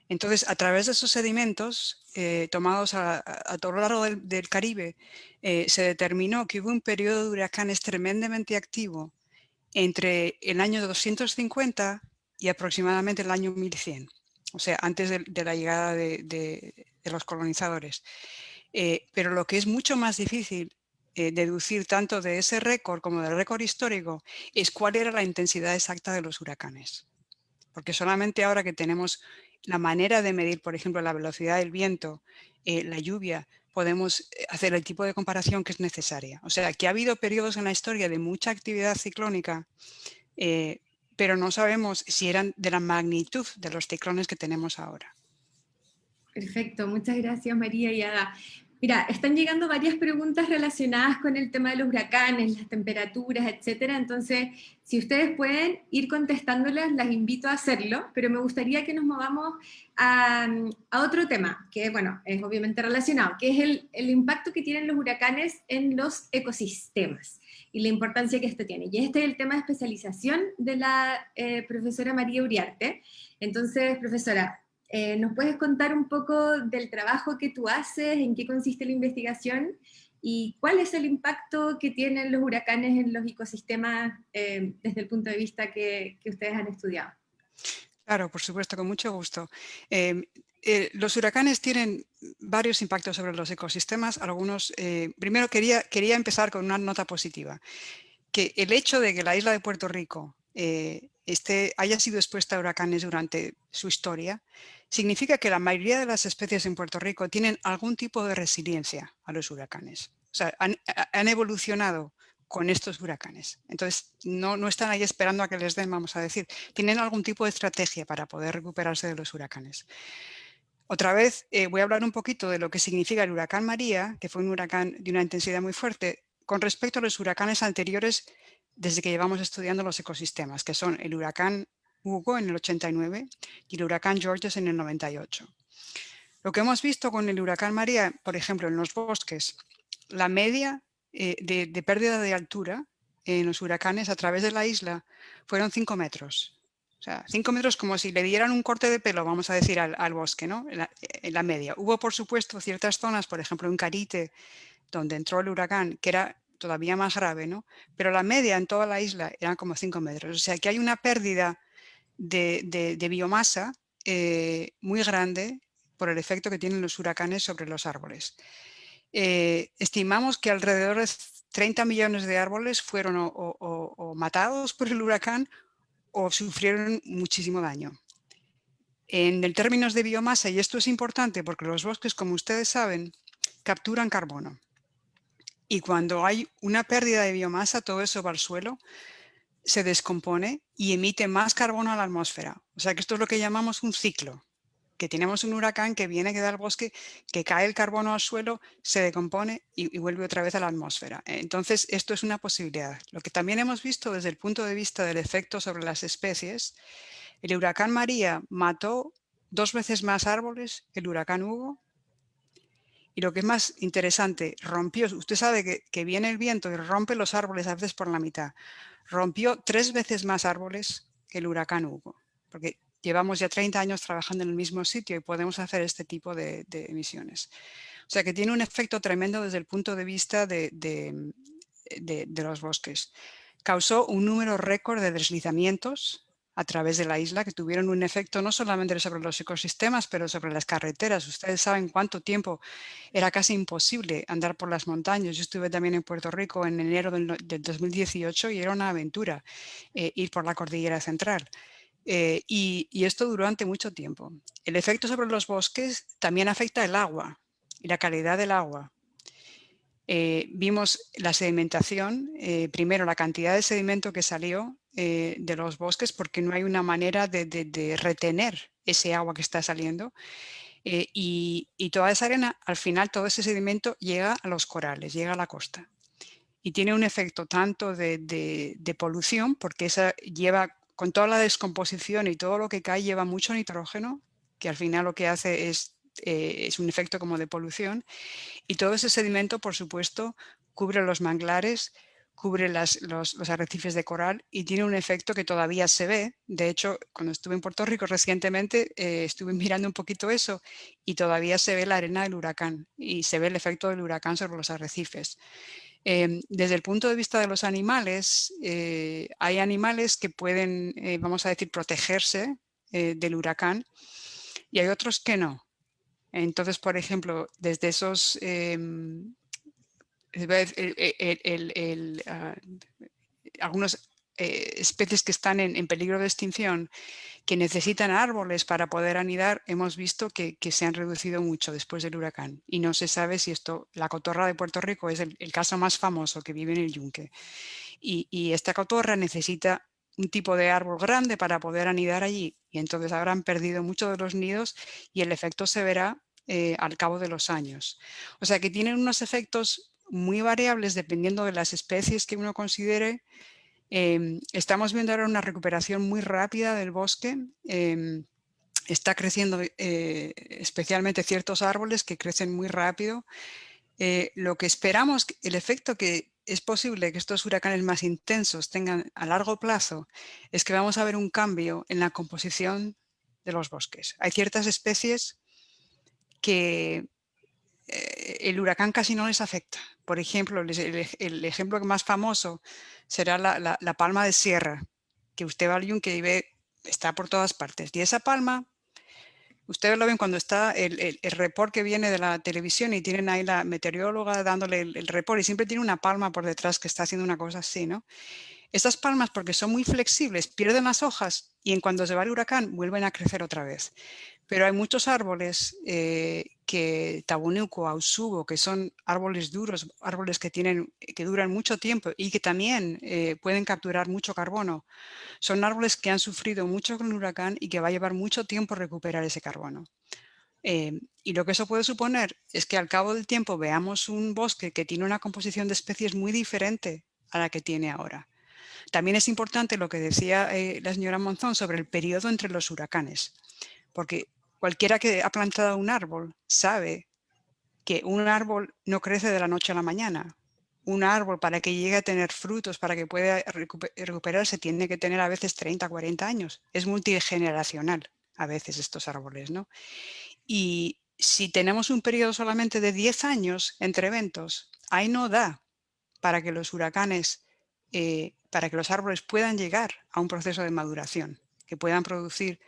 Entonces, a través de esos sedimentos tomados a todo lo largo del Caribe, se determinó que hubo un periodo de huracanes tremendamente activo entre el año 250 y aproximadamente el año 1100, o sea, antes de la llegada de los colonizadores. Pero lo que es mucho más difícil deducir tanto de ese récord como del récord histórico es cuál era la intensidad exacta de los huracanes. Porque solamente ahora que tenemos la manera de medir, por ejemplo, la velocidad del viento, la lluvia, podemos hacer el tipo de comparación que es necesaria. O sea, que ha habido periodos en la historia de mucha actividad ciclónica, pero no sabemos si eran de la magnitud de los ciclones que tenemos ahora. Perfecto, muchas gracias María y Ada. Mira, están llegando varias preguntas relacionadas con el tema de los huracanes, las temperaturas, etcétera. Entonces, si ustedes pueden ir contestándolas, las invito a hacerlo, pero me gustaría que nos movamos a otro tema, que bueno, es obviamente relacionado, que es el impacto que tienen los huracanes en los ecosistemas y la importancia que esto tiene. Y este es el tema de especialización de la profesora María Uriarte. Entonces, profesora, ¿nos puedes contar un poco del trabajo que tú haces, en qué consiste la investigación y cuál es el impacto que tienen los huracanes en los ecosistemas desde el punto de vista que ustedes han estudiado? Claro, por supuesto, con mucho gusto. Los huracanes tienen varios impactos sobre los ecosistemas. Algunos, primero quería empezar con una nota positiva, que el hecho de que la isla de Puerto Rico haya sido expuesta a huracanes durante su historia, significa que la mayoría de las especies en Puerto Rico tienen algún tipo de resiliencia a los huracanes. O sea, han evolucionado con estos huracanes. Entonces, no están ahí esperando a que les den, vamos a decir. Tienen algún tipo de estrategia para poder recuperarse de los huracanes. Otra vez, voy a hablar un poquito de lo que significa el huracán María, que fue un huracán de una intensidad muy fuerte. con respecto a los huracanes anteriores desde que llevamos estudiando los ecosistemas, que son el huracán Hugo en el 89 y el huracán Georges en el 98. Lo que hemos visto con el huracán María, por ejemplo, en los bosques, la media de pérdida de altura en los huracanes a través de la isla fueron 5 metros. O sea, 5 metros como si le dieran un corte de pelo, vamos a decir, al bosque, ¿no? En la media. Hubo, por supuesto, ciertas zonas, por ejemplo, en Carite, donde entró el huracán, que era todavía más grave, ¿no? Pero la media en toda la isla eran como 5 metros. O sea, que hay una pérdida de biomasa muy grande por el efecto que tienen los huracanes sobre los árboles. Estimamos que alrededor de 30 millones de árboles fueron o matados por el huracán o sufrieron muchísimo daño. En el términos de biomasa, y esto es importante porque los bosques, como ustedes saben, capturan carbono. Y cuando hay una pérdida de biomasa, todo eso va al suelo, se descompone y emite más carbono a la atmósfera. O sea que esto es lo que llamamos un ciclo, que tenemos un huracán que viene, que da el bosque, que cae el carbono al suelo, se decompone y vuelve otra vez a la atmósfera. Entonces, esto es una posibilidad. Lo que también hemos visto desde el punto de vista del efecto sobre las especies, el huracán María mató 2 veces más árboles que el huracán Hugo. Y lo que es más interesante, rompió, usted sabe que viene el viento y rompe los árboles a veces por la mitad. Rompió 3 veces más árboles que el huracán Hugo, porque llevamos ya 30 años trabajando en el mismo sitio y podemos hacer este tipo de emisiones. O sea que tiene un efecto tremendo desde el punto de vista de los bosques. Causó un número récord de deslizamientos a través de la isla que tuvieron un efecto no solamente sobre los ecosistemas, pero sobre las carreteras. Ustedes saben cuánto tiempo era casi imposible andar por las montañas. Yo estuve también en Puerto Rico en enero del 2018 y era una aventura ir por la cordillera central. Y esto durante mucho tiempo. El efecto sobre los bosques también afecta el agua y la calidad del agua. Vimos la sedimentación, primero la cantidad de sedimento que salió de los bosques porque no hay una manera de retener ese agua que está saliendo y toda esa arena, al final todo ese sedimento llega a los corales, llega a la costa y tiene un efecto tanto de polución porque esa lleva, con toda la descomposición y todo lo que cae, lleva mucho nitrógeno que al final lo que hace es un efecto como de polución. Y todo ese sedimento, por supuesto, cubre los manglares, cubre los arrecifes de coral y tiene un efecto que todavía se ve. De hecho, cuando estuve en Puerto Rico recientemente, estuve mirando un poquito eso y todavía se ve la arena del huracán y se ve el efecto del huracán sobre los arrecifes. Desde el punto de vista de los animales, hay animales que pueden, vamos a decir, protegerse del huracán y hay otros que no. Entonces, por ejemplo, desde esos algunas especies que están en peligro de extinción, que necesitan árboles para poder anidar, hemos visto que se han reducido mucho después del huracán. Y no se sabe si esto, la cotorra de Puerto Rico es el caso más famoso que vive en el yunque. Y esta cotorra necesita un tipo de árbol grande para poder anidar allí. Y entonces habrán perdido muchos de los nidos y el efecto se verá al cabo de los años. O sea que tienen unos efectos muy variables dependiendo de las especies que uno considere. Estamos viendo ahora una recuperación muy rápida del bosque. Está creciendo especialmente ciertos árboles que crecen muy rápido. Lo que esperamos, el efecto que es posible que estos huracanes más intensos tengan a largo plazo, es que vamos a ver un cambio en la composición de los bosques. Hay ciertas especies que el huracán casi no les afecta. Por ejemplo, el ejemplo más famoso será la palma de sierra, que usted va al yunque y ve, está por todas partes. Y esa palma, ustedes lo ven cuando está el report que viene de la televisión y tienen ahí la meteoróloga dándole el report y siempre tiene una palma por detrás que está haciendo una cosa así, ¿no? Estas palmas, porque son muy flexibles, pierden las hojas y en cuanto se va el huracán vuelven a crecer otra vez. Pero hay muchos árboles que tabunuco, ausubo, que son árboles duros, árboles que duran mucho tiempo y que también pueden capturar mucho carbono. Son árboles que han sufrido mucho con el huracán y que va a llevar mucho tiempo recuperar ese carbono. Y lo que eso puede suponer es que al cabo del tiempo veamos un bosque que tiene una composición de especies muy diferente a la que tiene ahora. También es importante lo que decía la señora Monzón sobre el periodo entre los huracanes, porque cualquiera que ha plantado un árbol sabe que un árbol no crece de la noche a la mañana. Un árbol, para que llegue a tener frutos, para que pueda recuperarse, tiene que tener a veces 30, 40 años. Es multigeneracional a veces estos árboles, ¿no? Y si tenemos un periodo solamente de 10 años entre eventos, ahí no da para que los huracanes, para que los árboles puedan llegar a un proceso de maduración, que puedan producir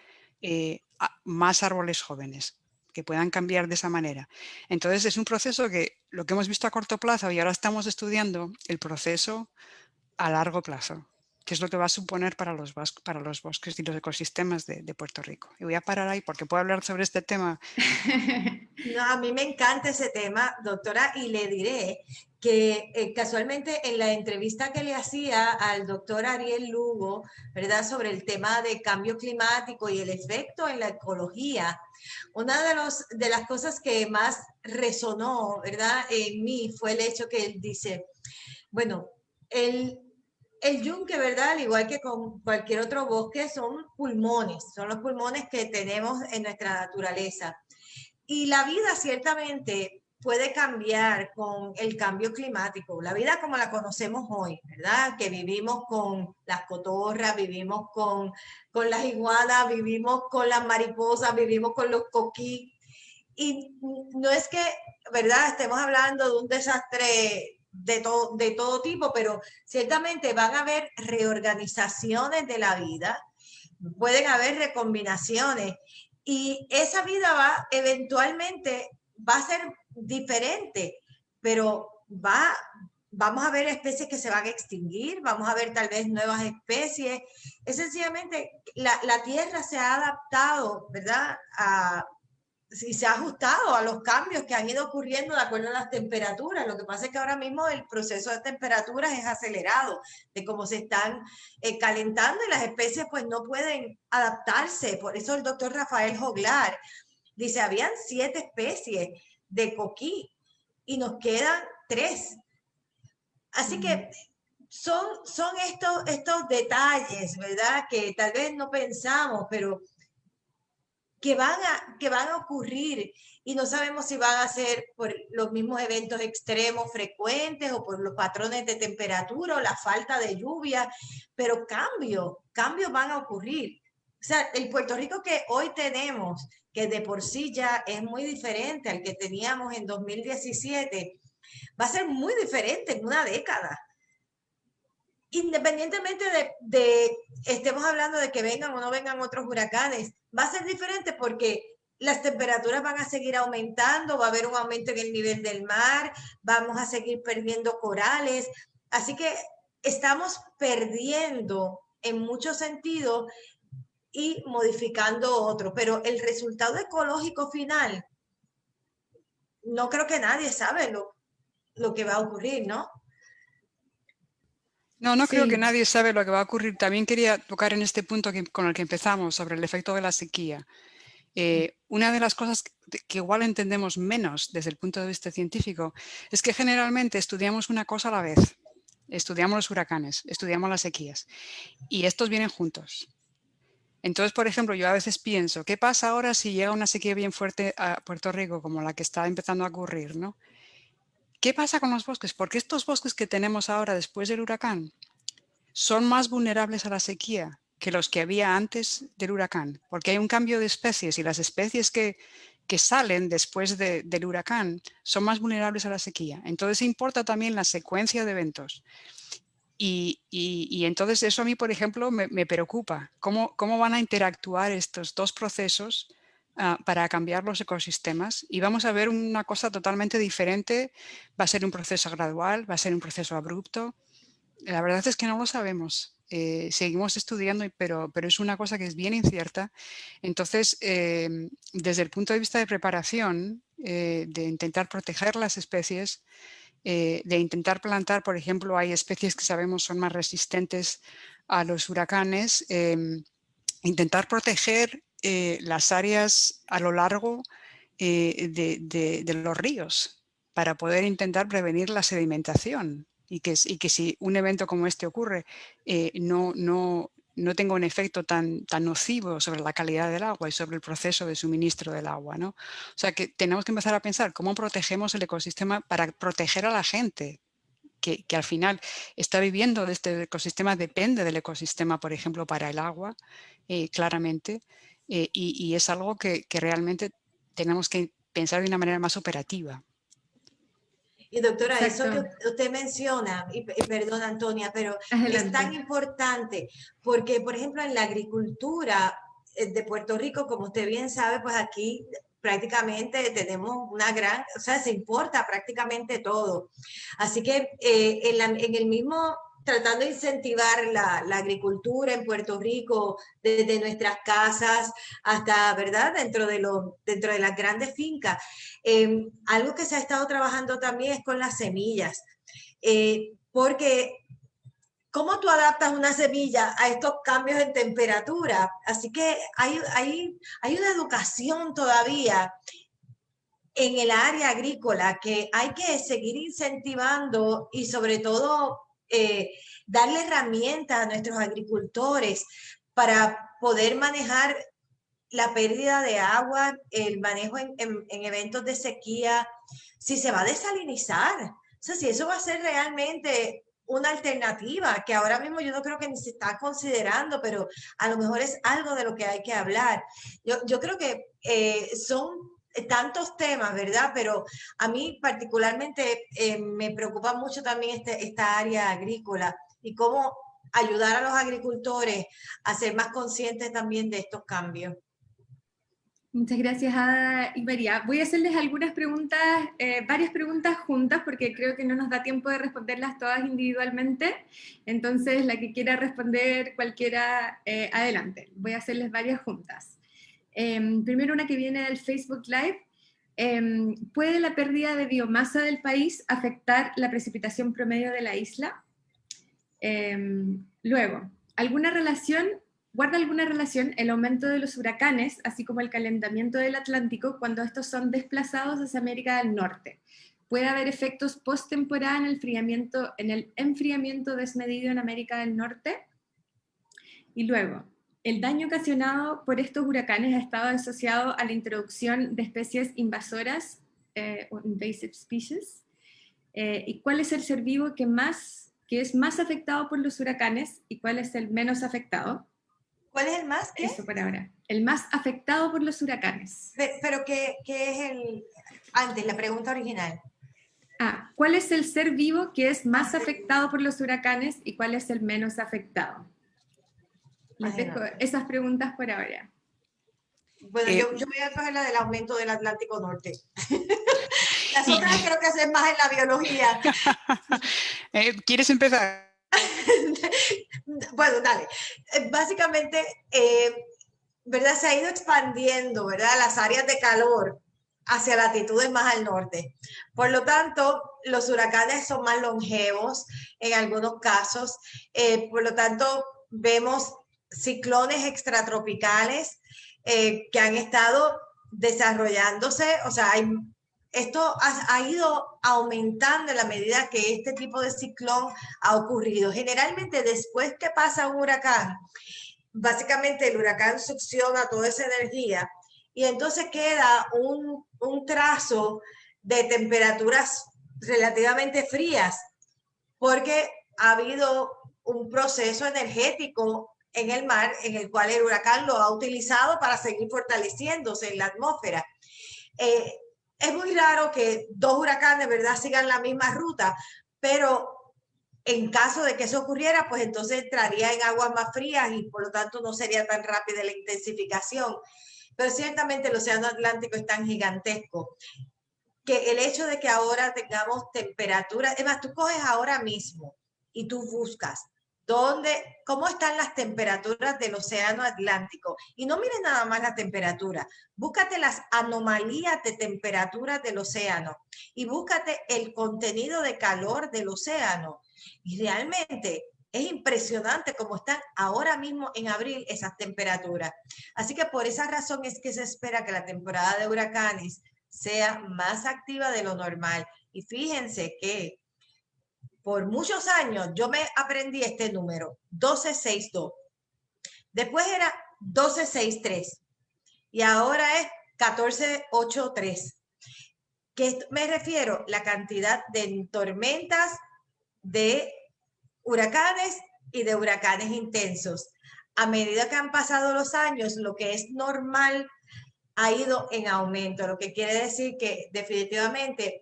más árboles jóvenes, que puedan cambiar de esa manera. Entonces es un proceso que lo que hemos visto a corto plazo y ahora estamos estudiando el proceso a largo plazo, que es lo que va a suponer para los bosques y los ecosistemas de Puerto Rico. Y voy a parar ahí porque puedo hablar sobre este tema. No, a mí me encanta ese tema, doctora, y le diré que casualmente en la entrevista que le hacía al doctor Ariel Lugo, ¿verdad?, sobre el tema de cambio climático y el efecto en la ecología, una de las cosas que más resonó, ¿verdad?, en mí fue el hecho que él dice, bueno, el yunque, ¿verdad?, al igual que con cualquier otro bosque, son los pulmones que tenemos en nuestra naturaleza. Y la vida ciertamente puede cambiar con el cambio climático, la vida como la conocemos hoy, ¿verdad? Que vivimos con las cotorras, vivimos con las iguanas, vivimos con las mariposas, vivimos con los coquí. Y no es que, ¿verdad?, estemos hablando de un desastre de todo tipo, pero ciertamente van a haber reorganizaciones de la vida, pueden haber recombinaciones y esa vida eventualmente va a ser diferente, pero vamos a ver especies que se van a extinguir, vamos a ver tal vez nuevas especies. Es sencillamente la Tierra se ha adaptado, ¿verdad?, y se ha ajustado a los cambios que han ido ocurriendo de acuerdo a las temperaturas. Lo que pasa es que ahora mismo el proceso de temperaturas es acelerado, de cómo se están calentando y las especies pues no pueden adaptarse. Por eso el doctor Rafael Joglar dice, habían 7 especies de coquí y nos quedan 3. Así que son estos detalles, ¿verdad?, que tal vez no pensamos, pero que van a ocurrir y no sabemos si van a ser por los mismos eventos extremos frecuentes o por los patrones de temperatura o la falta de lluvia, pero cambios van a ocurrir. O sea, el Puerto Rico que hoy tenemos, que de por sí ya es muy diferente al que teníamos en 2017, va a ser muy diferente en una década. Independientemente estemos hablando de que vengan o no vengan otros huracanes, va a ser diferente porque las temperaturas van a seguir aumentando, va a haber un aumento en el nivel del mar, vamos a seguir perdiendo corales, así que estamos perdiendo en muchos sentidos y modificando otros, pero el resultado ecológico final, no creo que nadie sabe lo que va a ocurrir, ¿no? No creo que Sí. nadie sabe lo que va a ocurrir. También quería tocar en este punto con el que empezamos, sobre el efecto de la sequía. Una de las cosas que igual entendemos menos desde el punto de vista científico es que generalmente estudiamos una cosa a la vez. Estudiamos los huracanes, estudiamos las sequías y estos vienen juntos. Entonces, por ejemplo, yo a veces pienso, ¿qué pasa ahora si llega una sequía bien fuerte a Puerto Rico como la que está empezando a ocurrir, ¿no? ¿Qué pasa con los bosques? Porque estos bosques que tenemos ahora después del huracán son más vulnerables a la sequía que los que había antes del huracán, porque hay un cambio de especies y las especies que salen después del huracán son más vulnerables a la sequía. Entonces importa también la secuencia de eventos. Y entonces eso a mí, por ejemplo, me preocupa. ¿Cómo van a interactuar estos dos procesos para cambiar los ecosistemas? Y vamos a ver una cosa totalmente diferente. Va a ser un proceso gradual, va a ser un proceso abrupto. La verdad es que no lo sabemos. Seguimos estudiando, pero es una cosa que es bien incierta. Entonces, desde el punto de vista de preparación, de intentar proteger las especies, de intentar plantar, por ejemplo, hay especies que sabemos son más resistentes a los huracanes, intentar proteger las áreas a lo largo de los ríos para poder intentar prevenir la sedimentación y que si un evento como este ocurre no tenga un efecto tan nocivo sobre la calidad del agua y sobre el proceso de suministro del agua, ¿no? O sea que tenemos que empezar a pensar cómo protegemos el ecosistema para proteger a la gente que al final está viviendo de este ecosistema, depende del ecosistema, por ejemplo, para el agua, claramente, y es algo que realmente tenemos que pensar de una manera más operativa. Y doctora, Exacto. eso que usted menciona, y perdona Antonia, pero Adelante. es tan importante porque, por ejemplo, en la agricultura de Puerto Rico, como usted bien sabe, pues aquí prácticamente tenemos una gran, o sea, se importa prácticamente todo. Así que en el mismo, tratando de incentivar la agricultura en Puerto Rico, desde nuestras casas hasta, ¿verdad?, dentro de las grandes fincas. Algo que se ha estado trabajando también es con las semillas, porque ¿cómo tú adaptas una semilla a estos cambios en temperatura? Así que hay una educación todavía en el área agrícola que hay que seguir incentivando y sobre todo darle herramientas a nuestros agricultores para poder manejar la pérdida de agua, el manejo en eventos de sequía, si se va a desalinizar, o sea, si eso va a ser realmente una alternativa, que ahora mismo yo no creo que ni se está considerando, pero a lo mejor es algo de lo que hay que hablar. Yo creo que son tantos temas, ¿verdad? Pero a mí particularmente me preocupa mucho también esta área agrícola y cómo ayudar a los agricultores a ser más conscientes también de estos cambios. Muchas gracias, Ada y María. Voy a hacerles algunas preguntas, varias preguntas juntas, porque creo que no nos da tiempo de responderlas todas individualmente. Entonces, la que quiera responder cualquiera, adelante. Voy a hacerles varias juntas. Primero, una que viene del Facebook Live. ¿Puede la pérdida de biomasa del país afectar la precipitación promedio de la isla? Luego, ¿guarda alguna relación el aumento de los huracanes, así como el calentamiento del Atlántico, cuando estos son desplazados hacia América del Norte? ¿Puede haber efectos post-temporada en el enfriamiento desmedido en América del Norte? Y luego, ¿el daño ocasionado por estos huracanes ha estado asociado a la introducción de especies invasoras o invasive species? ¿Y cuál es el ser vivo que es más afectado por los huracanes y cuál es el menos afectado? ¿Cuál es el más? ¿Qué? Eso por ahora. El más afectado por los huracanes. Pero ¿qué es antes, la pregunta original? ¿Cuál es el ser vivo que es más afectado por los huracanes y cuál es el menos afectado? Les dejo esas preguntas por ahora. Bueno, yo voy a coger la del aumento del Atlántico Norte. Las otras creo que hacen más en la biología. ¿Quieres empezar? Bueno, dale. Básicamente, ¿verdad? Se ha ido expandiendo, ¿verdad? Las áreas de calor hacia latitudes más al norte. Por lo tanto, los huracanes son más longevos en algunos casos. Por lo tanto, vemos ciclones extratropicales que han estado desarrollándose. O sea, esto ha ido aumentando en la medida que este tipo de ciclón ha ocurrido. Generalmente, después que pasa un huracán, básicamente el huracán succiona toda esa energía y entonces queda un trazo de temperaturas relativamente frías, porque ha habido un proceso energético en el mar en el cual el huracán lo ha utilizado para seguir fortaleciéndose en la atmósfera. Es muy raro que dos huracanes, ¿verdad?, sigan la misma ruta, pero en caso de que eso ocurriera, pues entonces entraría en aguas más frías y por lo tanto no sería tan rápida la intensificación. Pero ciertamente el océano Atlántico es tan gigantesco que el hecho de que ahora tengamos temperaturas, es más, tú coges ahora mismo y tú buscas cómo están las temperaturas del océano Atlántico. Y no mires nada más la temperatura, búscate las anomalías de temperatura del océano y búscate el contenido de calor del océano. Y realmente Es impresionante cómo están ahora mismo en abril esas temperaturas. Así que por esa razón es que se espera que la temporada de huracanes sea más activa de lo normal. Y fíjense que por muchos años yo me aprendí este número, 1262. Después era 1263 y ahora es 1483. ¿Qué me refiero? La cantidad de tormentas, de huracanes y de huracanes intensos. A medida que han pasado los años, lo que es normal ha ido en aumento, lo que quiere decir que definitivamente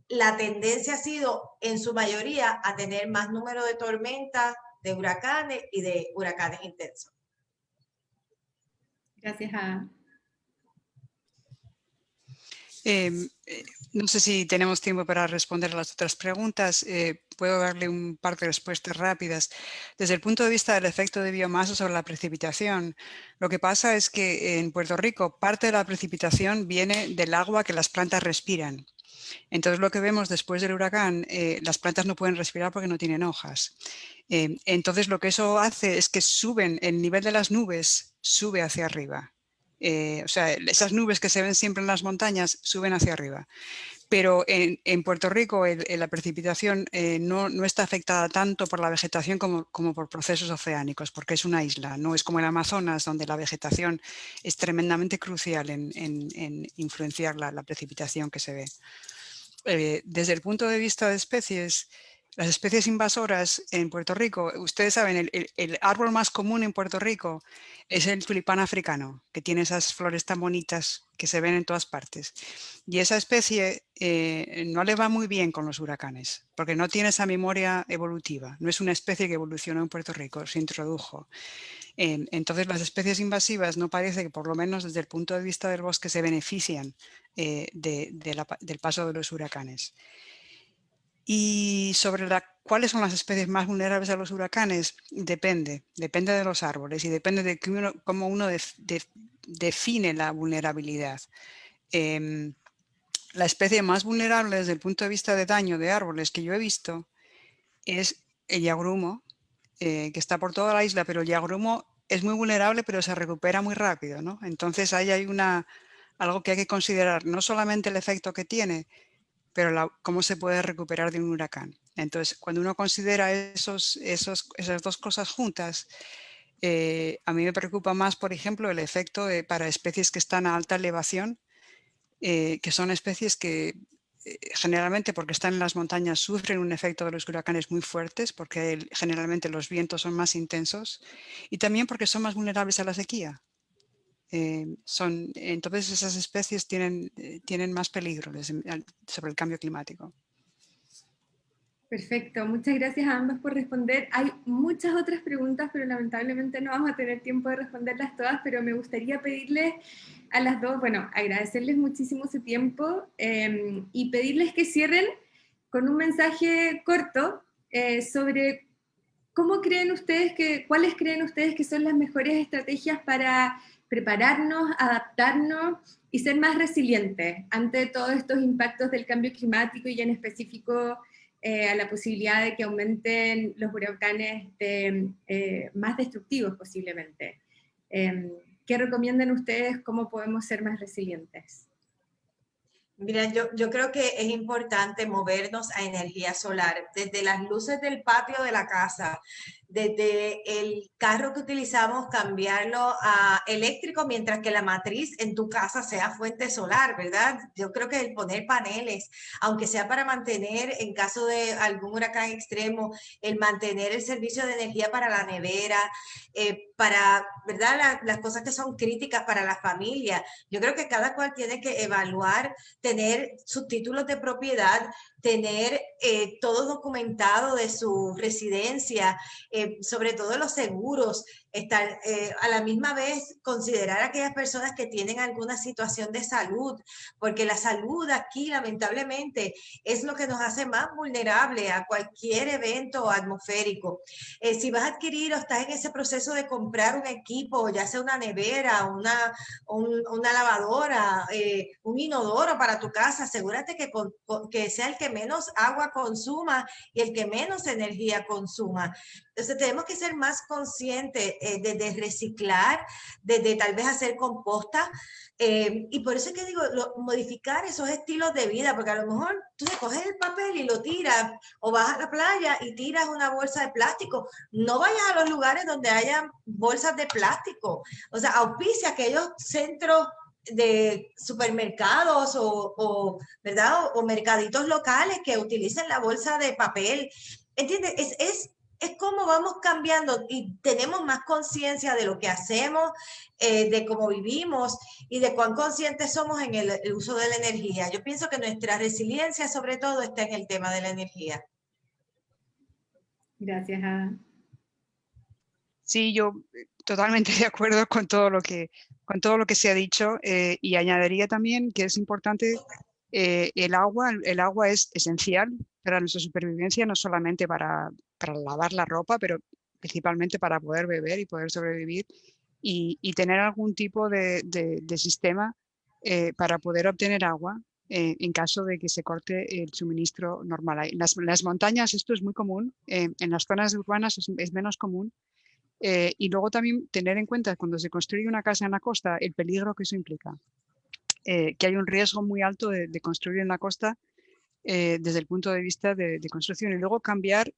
la tendencia ha sido en su mayoría a tener más número de tormentas, de huracanes y de huracanes intensos. Gracias, Ada. No sé si tenemos tiempo para responder a las otras preguntas. Puedo darle un par de respuestas rápidas. Desde el punto de vista del efecto de biomasa sobre la precipitación, lo que pasa es que en Puerto Rico parte de la precipitación viene del agua que las plantas respiran. Entonces lo que vemos después del huracán, las plantas no pueden respirar porque no tienen hojas. Entonces lo que eso hace es que el nivel de las nubes sube hacia arriba. O sea, esas nubes que se ven siempre en las montañas suben hacia arriba. Pero en Puerto Rico la precipitación no está afectada tanto por la vegetación como por procesos oceánicos, porque es una isla, no es como el Amazonas, donde la vegetación es tremendamente crucial en influenciar la precipitación que se ve. Desde el punto de vista de especies, las especies invasoras en Puerto Rico, ustedes saben, el árbol más común en Puerto Rico es el tulipán africano, que tiene esas flores tan bonitas que se ven en todas partes. Y esa especie no le va muy bien con los huracanes, porque no tiene esa memoria evolutiva. No es una especie que evolucionó en Puerto Rico, se introdujo. Entonces las especies invasivas no parece que, por lo menos desde el punto de vista del bosque, se benefician del paso de los huracanes. Y sobre cuáles son las especies más vulnerables a los huracanes, depende de los árboles y depende de cómo uno define la vulnerabilidad. La especie más vulnerable desde el punto de vista de daño de árboles que yo he visto es el yagrumo, que está por toda la isla, pero el yagrumo es muy vulnerable, pero se recupera muy rápido, ¿no? Entonces ahí hay algo que hay que considerar, no solamente el efecto que tiene, pero cómo se puede recuperar de un huracán. Entonces, cuando uno considera esas dos cosas juntas, a mí me preocupa más, por ejemplo, el efecto para especies que están a alta elevación, que son especies que generalmente, porque están en las montañas, sufren un efecto de los huracanes muy fuertes, porque generalmente los vientos son más intensos, y también porque son más vulnerables a la sequía. Entonces esas especies tienen más peligro sobre el cambio climático. Perfecto, muchas gracias a ambas por responder. Hay muchas otras preguntas, pero lamentablemente no vamos a tener tiempo de responderlas todas, pero me gustaría pedirles a las dos, bueno, agradecerles muchísimo su tiempo y pedirles que cierren con un mensaje corto sobre cuáles creen ustedes que son las mejores estrategias para prepararnos, adaptarnos y ser más resilientes ante todos estos impactos del cambio climático y en específico a la posibilidad de que aumenten los huracanes más destructivos posiblemente. ¿Qué recomiendan ustedes? ¿Cómo podemos ser más resilientes? Mira, yo creo que es importante movernos a energía solar, desde las luces del patio de la casa, desde el carro que utilizamos, cambiarlo a eléctrico, mientras que la matriz en tu casa sea fuente solar, ¿verdad? Yo creo que el poner paneles, aunque sea para mantener, en caso de algún huracán extremo, el mantener el servicio de energía para la nevera, para, ¿verdad? Las cosas que son críticas para la familia. Yo creo que cada cual tiene que evaluar, tener sus títulos de propiedad, tener todo documentado de su residencia, sobre todo los seguros, estar a la misma vez considerar a aquellas personas que tienen alguna situación de salud, porque la salud aquí lamentablemente es lo que nos hace más vulnerable a cualquier evento atmosférico. Si vas a adquirir o estás en ese proceso de comprar un equipo, ya sea una nevera, una lavadora, un inodoro para tu casa, asegúrate que sea el que menos agua consuma y el que menos energía consuma. Entonces tenemos que ser más conscientes de reciclar, de tal vez hacer composta, y por eso es que digo, modificar esos estilos de vida, porque a lo mejor tú coges el papel y lo tiras, o vas a la playa y tiras una bolsa de plástico. No vayas a los lugares donde haya bolsas de plástico. O sea, auspicia aquellos centros de supermercados ¿verdad? O mercaditos locales que utilicen la bolsa de papel. ¿Entiendes? Es como vamos cambiando y tenemos más conciencia de lo que hacemos, de cómo vivimos y de cuán conscientes somos en el uso de la energía. Yo pienso que nuestra resiliencia sobre todo está en el tema de la energía. Gracias, Ada. Sí, yo totalmente de acuerdo con todo lo que se ha dicho, y añadiría también que es importante el agua es esencial para nuestra supervivencia, no solamente para lavar la ropa, pero principalmente para poder beber y poder sobrevivir y tener algún tipo de sistema para poder obtener agua en caso de que se corte el suministro normal. En las montañas esto es muy común, en las zonas urbanas es menos común. Y luego también tener en cuenta cuando se construye una casa en la costa el peligro que eso implica. Que hay un riesgo muy alto de construir en la costa desde el punto de vista de construcción, y luego cambiar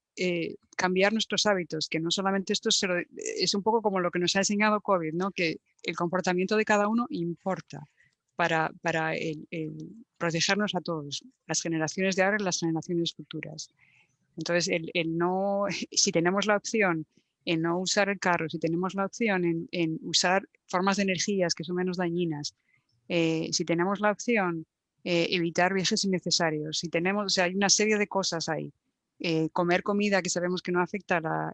nuestros hábitos, que no solamente esto es un poco como lo que nos ha enseñado COVID, ¿no? Que el comportamiento de cada uno importa para protegernos a todos, las generaciones de ahora y las generaciones futuras. Entonces, si tenemos la opción en no usar el carro, si tenemos la opción en usar formas de energías que son menos dañinas, si tenemos la opción evitar viajes innecesarios, si tenemos, o sea, hay una serie de cosas ahí. Comer comida que sabemos que no afecta la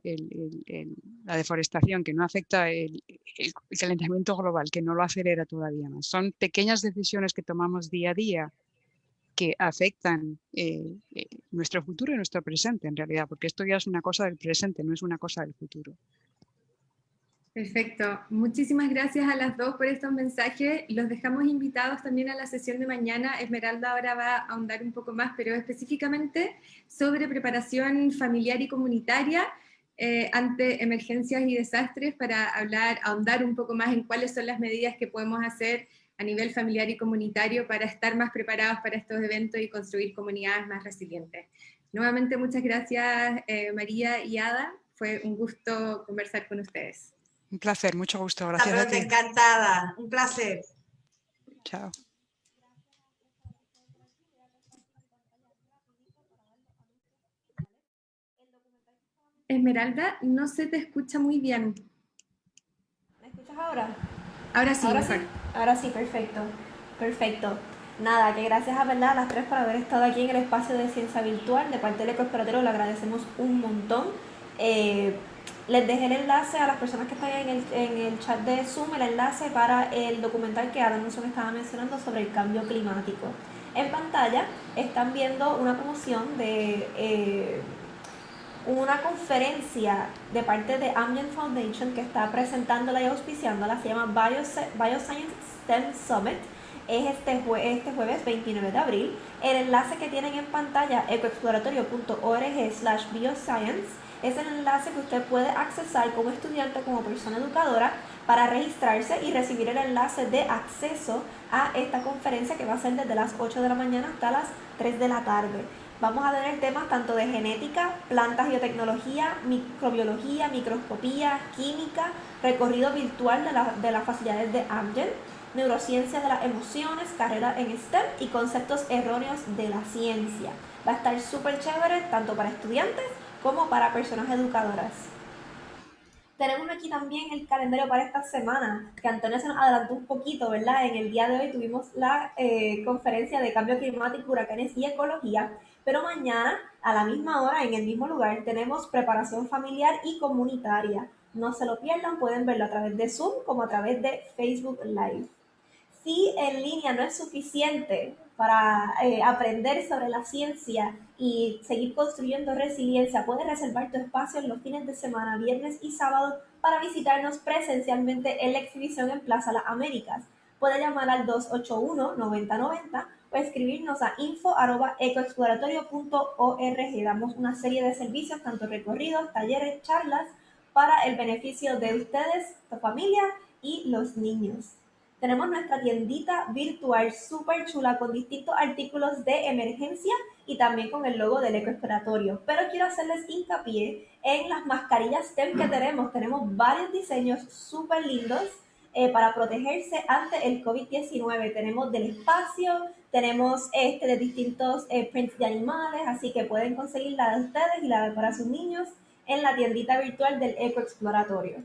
deforestación, que no afecta el calentamiento global, que no lo acelera todavía más. Son pequeñas decisiones que tomamos día a día que afectan nuestro futuro y nuestro presente, en realidad, porque esto ya es una cosa del presente, no es una cosa del futuro. Perfecto. Muchísimas gracias a las dos por estos mensajes. Los dejamos invitados también a la sesión de mañana. Esmeralda ahora va a ahondar un poco más, pero específicamente sobre preparación familiar y comunitaria ante emergencias y desastres, para ahondar un poco más en cuáles son las medidas que podemos hacer a nivel familiar y comunitario para estar más preparados para estos eventos y construir comunidades más resilientes. Nuevamente, muchas gracias María y Ada. Fue un gusto conversar con ustedes. Un placer, mucho gusto. Gracias a ti. Encantada, un placer. Chao. Esmeralda, no se te escucha muy bien. ¿Me escuchas ahora? Ahora sí, ¿Ahora mejor. sí? Ahora sí, perfecto. Perfecto. Nada, que gracias a verdad a las tres por haber estado aquí en el espacio de Ciencia Virtual. De parte del Ecoexploratorio lo agradecemos un montón. Les dejé el enlace a las personas que están en el chat de Zoom, el enlace para el documental que Adam Wilson estaba mencionando sobre el cambio climático. En pantalla están viendo una promoción de una conferencia de parte de Amgen Foundation que está presentándola y auspiciándola. Se llama Bioscience STEM Summit. Es este jueves 29 de abril. El enlace que tienen en pantalla, ecoexploratorio.org/bioscience, es el enlace que usted puede accesar como estudiante, como persona educadora, para registrarse y recibir el enlace de acceso a esta conferencia, que va a ser desde las 8 de la mañana hasta las 3 de la tarde. Vamos a tener temas tanto de genética, plantas, biotecnología, microbiología, microscopía, química, recorrido virtual de las facilidades de Amgen, neurociencia de las emociones, carrera en STEM y conceptos erróneos de la ciencia. Va a estar súper chévere tanto para estudiantes como para personas educadoras. Tenemos aquí también el calendario para esta semana, que Antonio se nos adelantó un poquito, ¿verdad? En el día de hoy tuvimos la conferencia de cambio climático, huracanes y ecología, pero mañana, a la misma hora, en el mismo lugar, tenemos preparación familiar y comunitaria. No se lo pierdan, pueden verlo a través de Zoom como a través de Facebook Live. Si en línea no es suficiente para aprender sobre la ciencia y seguir construyendo resiliencia, puedes reservar tu espacio en los fines de semana, viernes y sábado, para visitarnos presencialmente en la exhibición en Plaza Las Américas. Puede llamar al 281-9090 o escribirnos a info@ecoexploratorio.org. Damos una serie de servicios, tanto recorridos, talleres, charlas, para el beneficio de ustedes, tu familia y los niños. Tenemos nuestra tiendita virtual súper chula con distintos artículos de emergencia y también con el logo del ecoexploratorio. Pero quiero hacerles hincapié en las mascarillas TEM que tenemos. Tenemos varios diseños súper lindos para protegerse ante el COVID-19. Tenemos del espacio, tenemos de distintos prints de animales, así que pueden conseguir la de ustedes y la de para sus niños en la tiendita virtual del ecoexploratorio.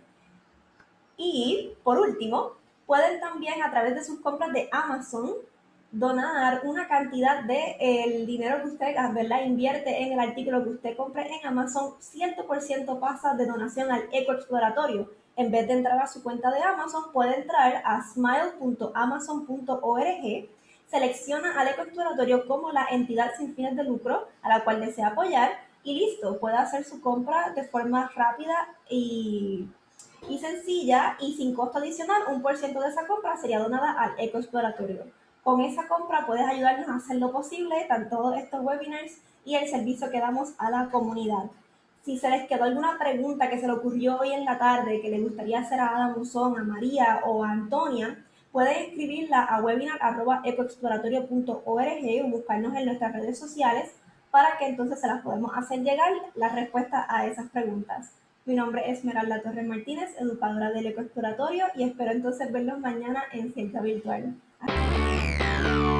Y por último, pueden también a través de sus compras de Amazon donar una cantidad de el dinero que usted, ¿verdad?, invierte en el artículo que usted compre en Amazon. 100% pasa de donación al ecoexploratorio. En vez de entrar a su cuenta de Amazon, puede entrar a smile.amazon.org, selecciona al ecoexploratorio como la entidad sin fines de lucro a la cual desea apoyar y listo, puede hacer su compra de forma rápida y sencilla y sin costo adicional. 1% de esa compra sería donada al ecoexploratorio. Con esa compra puedes ayudarnos a hacer lo posible, tanto estos webinars y el servicio que damos a la comunidad. Si se les quedó alguna pregunta que se le ocurrió hoy en la tarde que le gustaría hacer a Ada Musón, a María o a Antonia, pueden escribirla a webinar@ecoexploratorio.org o buscarnos en nuestras redes sociales para que entonces se las podemos hacer llegar la respuesta a esas preguntas. Mi nombre es Esmeralda Torres Martínez, educadora del ecoexploratorio, y espero entonces verlos mañana en Ciencia Virtual. Hasta